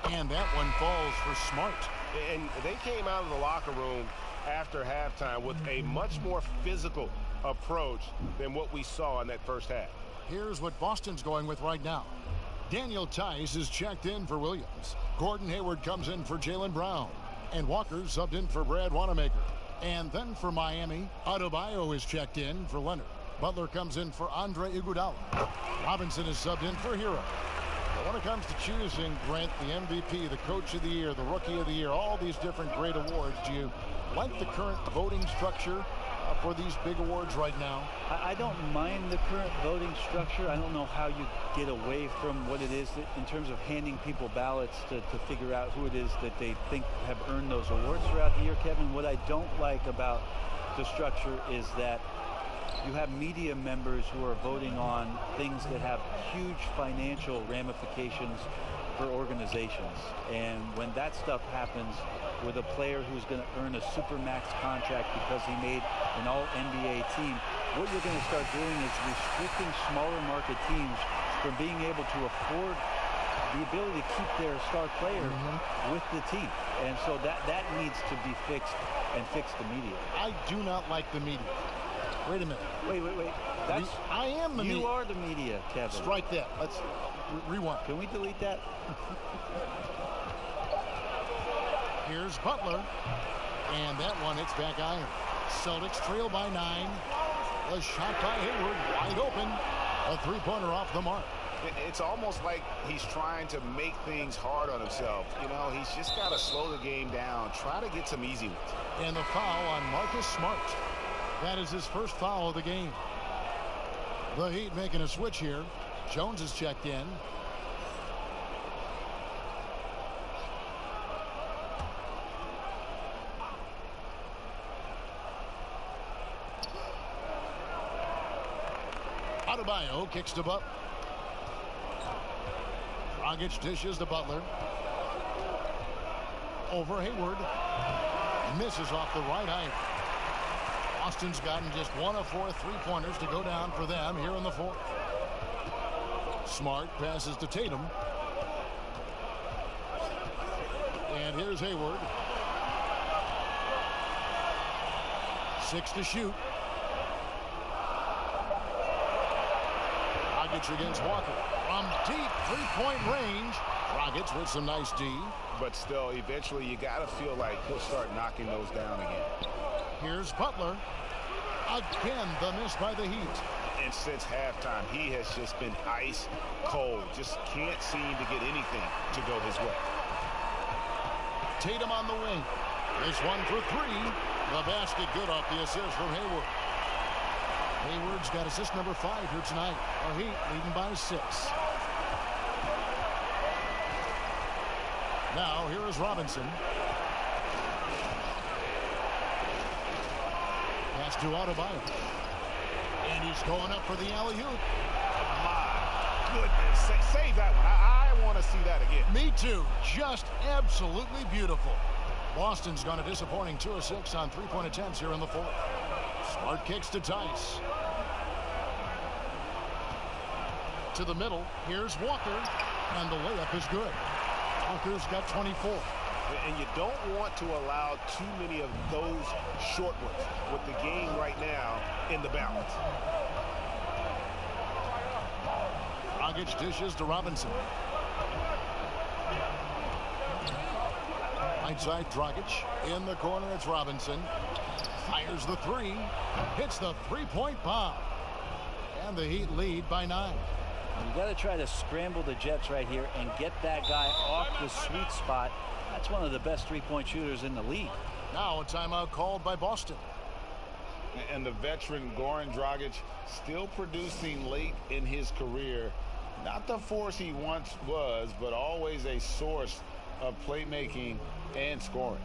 And that one falls for Smart. And they came out of the locker room after halftime with a much more physical approach than what we saw in that first half. Here's what Boston's going with right now. Daniel Tice is checked in for Williams. Gordon Hayward comes in for Jaylen Brown. And Walker subbed in for Brad Wanamaker. And then for Miami, Adebayo is checked in for Leonard. Butler comes in for Andre Iguodala. Robinson is subbed in for Hero. When it comes to choosing, Grant, the MVP, the Coach of the Year, the Rookie of the Year, all these different great awards, do you like the current voting structure for these big awards right now? I don't mind the current voting structure. I don't know how you get away from what it is that, in terms of handing people ballots to figure out who it is that they think have earned those awards throughout the year, Kevin. What I don't like about the structure is that you have media members who are voting on things that have huge financial ramifications for organizations. And when that stuff happens, with a player who's going to earn a supermax contract because he made an all-NBA team, what you're going to start doing is restricting smaller market teams from being able to afford the ability to keep their star player with the team. And so that needs to be fixed and fixed immediately. I do not like the media. Wait a minute. Wait. I am the media. You are the media, Kevin. Strike that. Let's rewind. Can we delete that? Here's Butler. And that one hits back iron. Celtics trail by 9. A shot by Hayward. Wide open. A three-pointer off the mark. It's almost like he's trying to make things hard on himself. You know, he's just got to slow the game down. Try to get some easy ones. And the foul on Marcus Smart. That is his first foul of the game. The Heat making a switch here. Jones is checked in. Adebayo kicks to Butler. Dragic dishes to Butler. Over Hayward. Misses off the right eye. Boston's gotten just 1 of 4 three-pointers to go down for them here in the fourth. Smart passes to Tatum. And here's Hayward. 6 to shoot. Dragic against Walker. From deep three-point range. Dragic with some nice D. But still, eventually you got to feel like he'll start knocking those down again. Here's Butler. Again, the miss by the Heat. And since halftime, he has just been ice cold. Just can't seem to get anything to go his way. Tatum on the wing. This one for 3. The basket good off the assist from Hayward. Hayward's got assist number 5 here tonight. The Heat leading by 6. Now here is Robinson. Pass to Adebayo. And he's going up for the alley-oop. My goodness. Save that one. I want to see that again. Me too. Just absolutely beautiful. Boston's gone a disappointing 2 of 6 on three-point attempts here in the fourth. Smart kicks to Tice. To the middle. Here's Walker. And the layup is good. Walker's got 24. And you don't want to allow too many of those short ones with the game right now in the balance. Dragic dishes to Robinson. Right side, Dragic. In the corner, it's Robinson. Fires the 3. Hits the three-point bomb. And the Heat lead by 9. You got to try to scramble the Jets right here and get that guy off the sweet spot. That's one of the best three-point shooters in the league. Now a timeout called by Boston. And the veteran Goran Dragic still producing late in his career. Not the force he once was, but always a source of playmaking and scoring.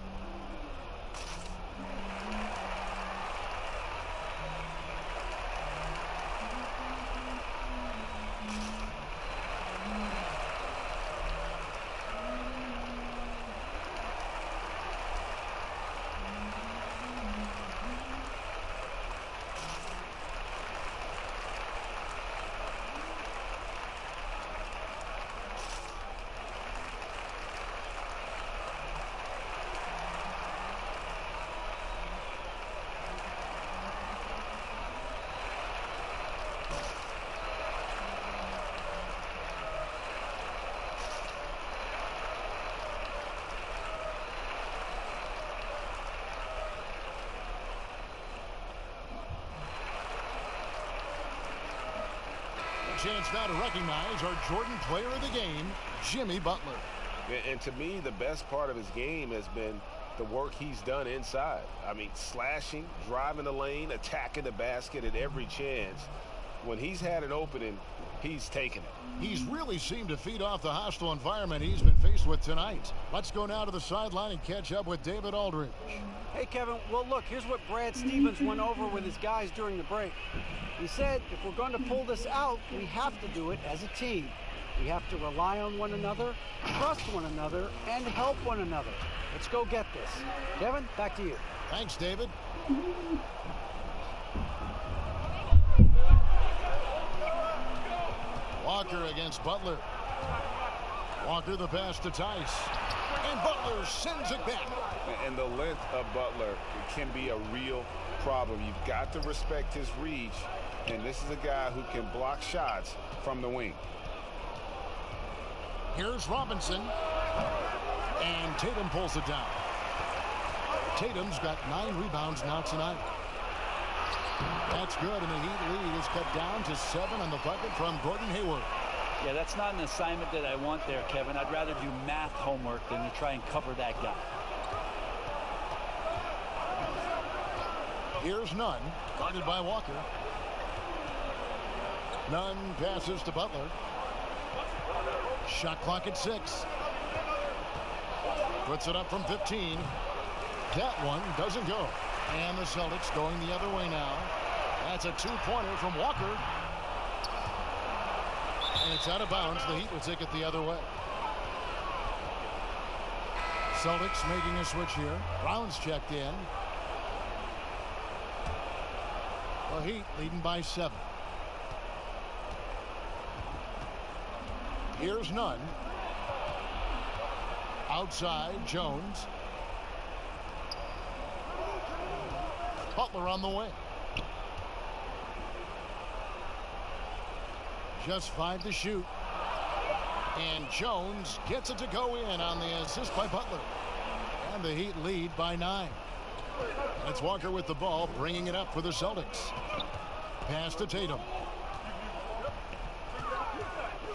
Chance now to recognize our Jordan player of the game, Jimmy Butler. And to me, the best part of his game has been the work he's done inside. I mean, slashing, driving the lane, attacking the basket at every chance. When he's had an opening, he's taken it. He's really seemed to feed off the hostile environment he's been faced with tonight. Let's go now to the sideline and catch up with David Aldridge. Hey, Kevin, well, look, here's what Brad Stevens went over with his guys during the break. He said, if we're going to pull this out, we have to do it as a team. We have to rely on one another, trust one another, and help one another. Let's go get this. Kevin, back to you. Thanks, David. Walker against Butler. Walker the pass to Tice. And Butler sends it back. And the length of Butler can be a real problem. You've got to respect his reach. And this is a guy who can block shots from the wing. Here's Robinson. And Tatum pulls it down. Tatum's got 9 rebounds now tonight. That's good, and the Heat lead is cut down to 7 on the bucket from Gordon Hayward. Yeah, that's not an assignment that I want there, Kevin. I'd rather do math homework than to try and cover that guy. Here's Nunn, guarded by Walker. Nunn passes to Butler. Shot clock at 6. Puts it up from 15. That one doesn't go. And the Celtics going the other way now. That's a 2-pointer from Walker. And it's out of bounds. The Heat will take it the other way. Celtics making a switch here. Brown's checked in. The Heat leading by 7. Here's Nunn. Outside, Jones. Butler on the wing. Just 5 to shoot. And Jones gets it to go in on the assist by Butler. And the Heat lead by 9. And it's Walker with the ball, bringing it up for the Celtics. Pass to Tatum.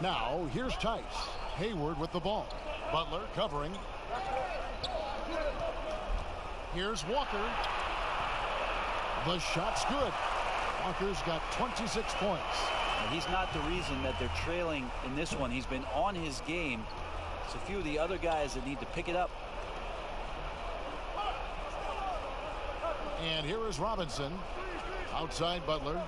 Now, here's Tice. Hayward with the ball. Butler covering. Here's Walker. The shot's good. Walker's got 26 points. He's not the reason that they're trailing in this one. He's been on his game. It's a few of the other guys that need to pick it up. And here is Robinson. Outside Butler.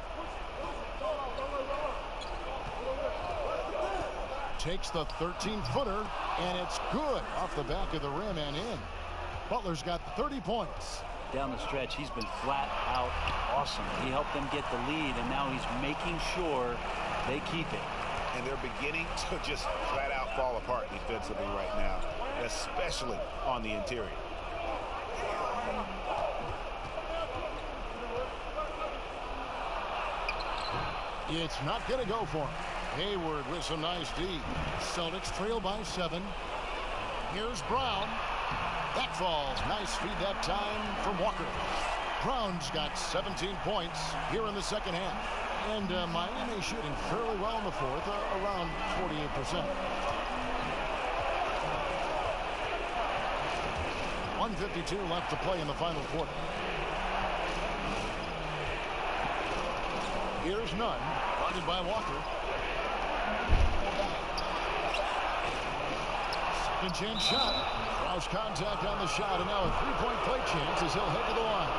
Takes the 13-footer, and it's good off the back of the rim and in. Butler's got 30 points. Down the stretch, he's been flat out awesome. He helped them get the lead, and now he's making sure they keep it. And they're beginning to just flat out fall apart defensively right now, especially on the interior. It's not going to go for him. Hayward with some nice D. Celtics trail by 7. Here's Brown. That falls. Nice feed that time from Walker. Brown's got 17 points here in the second half. And Miami shooting fairly well in the fourth, around 48%. 1:52 left to play in the final quarter. Here's Nunn, guarded by Walker. Second chance shot. Rouse contact on the shot, and now a three-point play chance as he'll head to the line.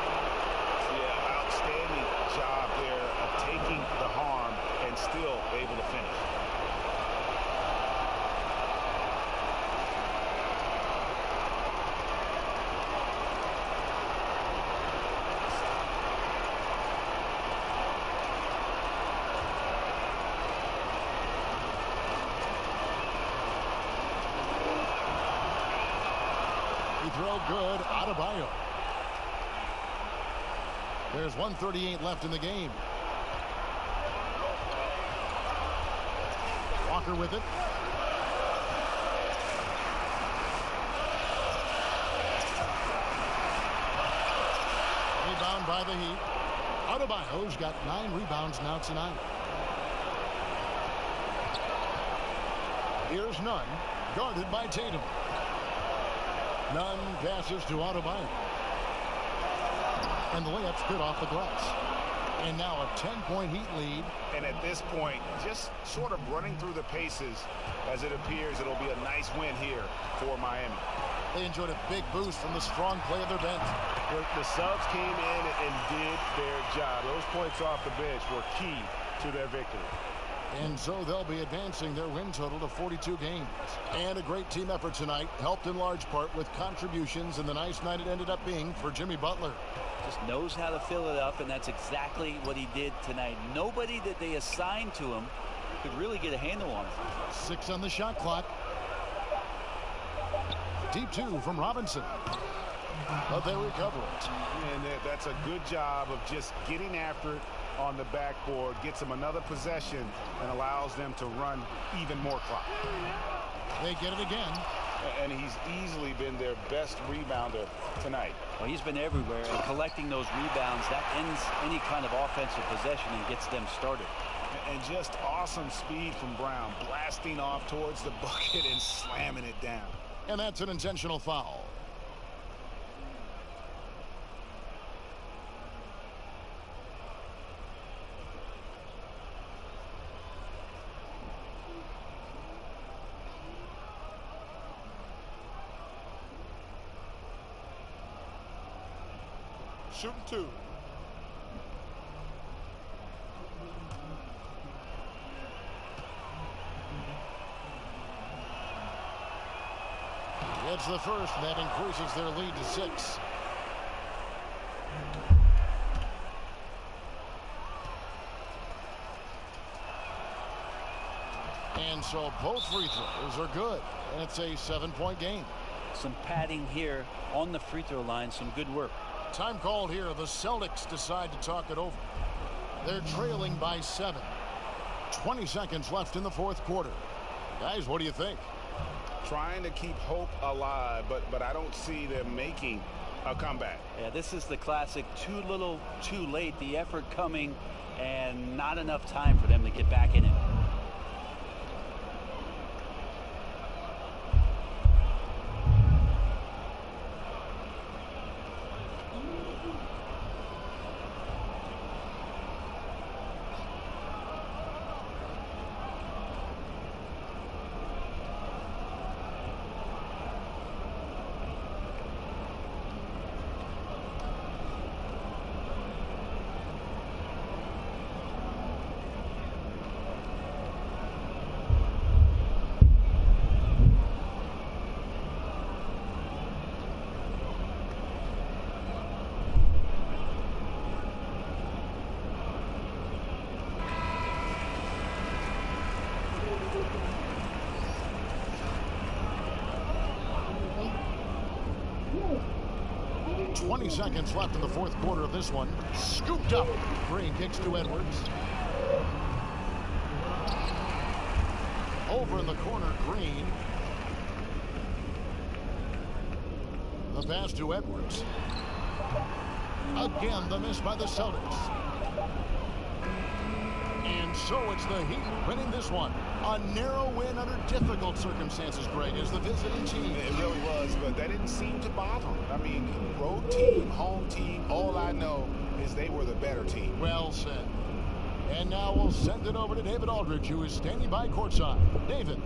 Yeah, outstanding job there of taking the harm and still able to finish. Throw good. Adebayo. There's 1:38 left in the game. Walker with it. Rebound by the Heat. Adebayo's got 9 rebounds now tonight. Here's Nunn, guarded by Tatum. Nunn passes to Adebayo. And the layup's good off the glass. And now a 10-point Heat lead. And at this point, just sort of running through the paces as it appears it'll be a nice win here for Miami. They enjoyed a big boost from the strong play of their bench. The subs came in and did their job. Those points off the bench were key to their victory. And so they'll be advancing their win total to 42 games. And a great team effort tonight, helped in large part with contributions in the nice night it ended up being for Jimmy Butler. Just knows how to fill it up, and that's exactly what he did tonight. Nobody that they assigned to him could really get a handle on him. 6 on the shot clock. Deep 2 from Robinson. But they recover it. And that's a good job of just getting after it on the backboard. Gets them another possession and allows them to run even more clock. They get it again. And he's easily been their best rebounder tonight. Well, he's been everywhere, and collecting those rebounds, that ends any kind of offensive possession and gets them started. And just awesome speed from Brown, blasting off towards the bucket and slamming it down. And that's an intentional foul. Shooting 2. It's the first, that increases their lead to 6. And so both free throws are good. And it's a 7-point game. Some padding here on the free throw line. Some good work. Time called here. The Celtics decide to talk it over. They're trailing by 7. 20 seconds left in the fourth quarter. Guys, what do you think? Trying to keep hope alive, but I don't see them making a comeback. Yeah, this is the classic too little, too late. The effort coming and not enough time for them to get back in it. Seconds left in the fourth quarter of this one. Scooped up. Green kicks to Edwards. Over in the corner, Green. The pass to Edwards. Again, the miss by the Celtics. And so it's the Heat winning this one. A narrow win under difficult circumstances, Greg, as the visiting team. It really was, but that didn't seem to bother them. I mean, road team, home team, all I know is they were the better team. Well said. And now we'll send it over to David Aldridge, who is standing by courtside. David.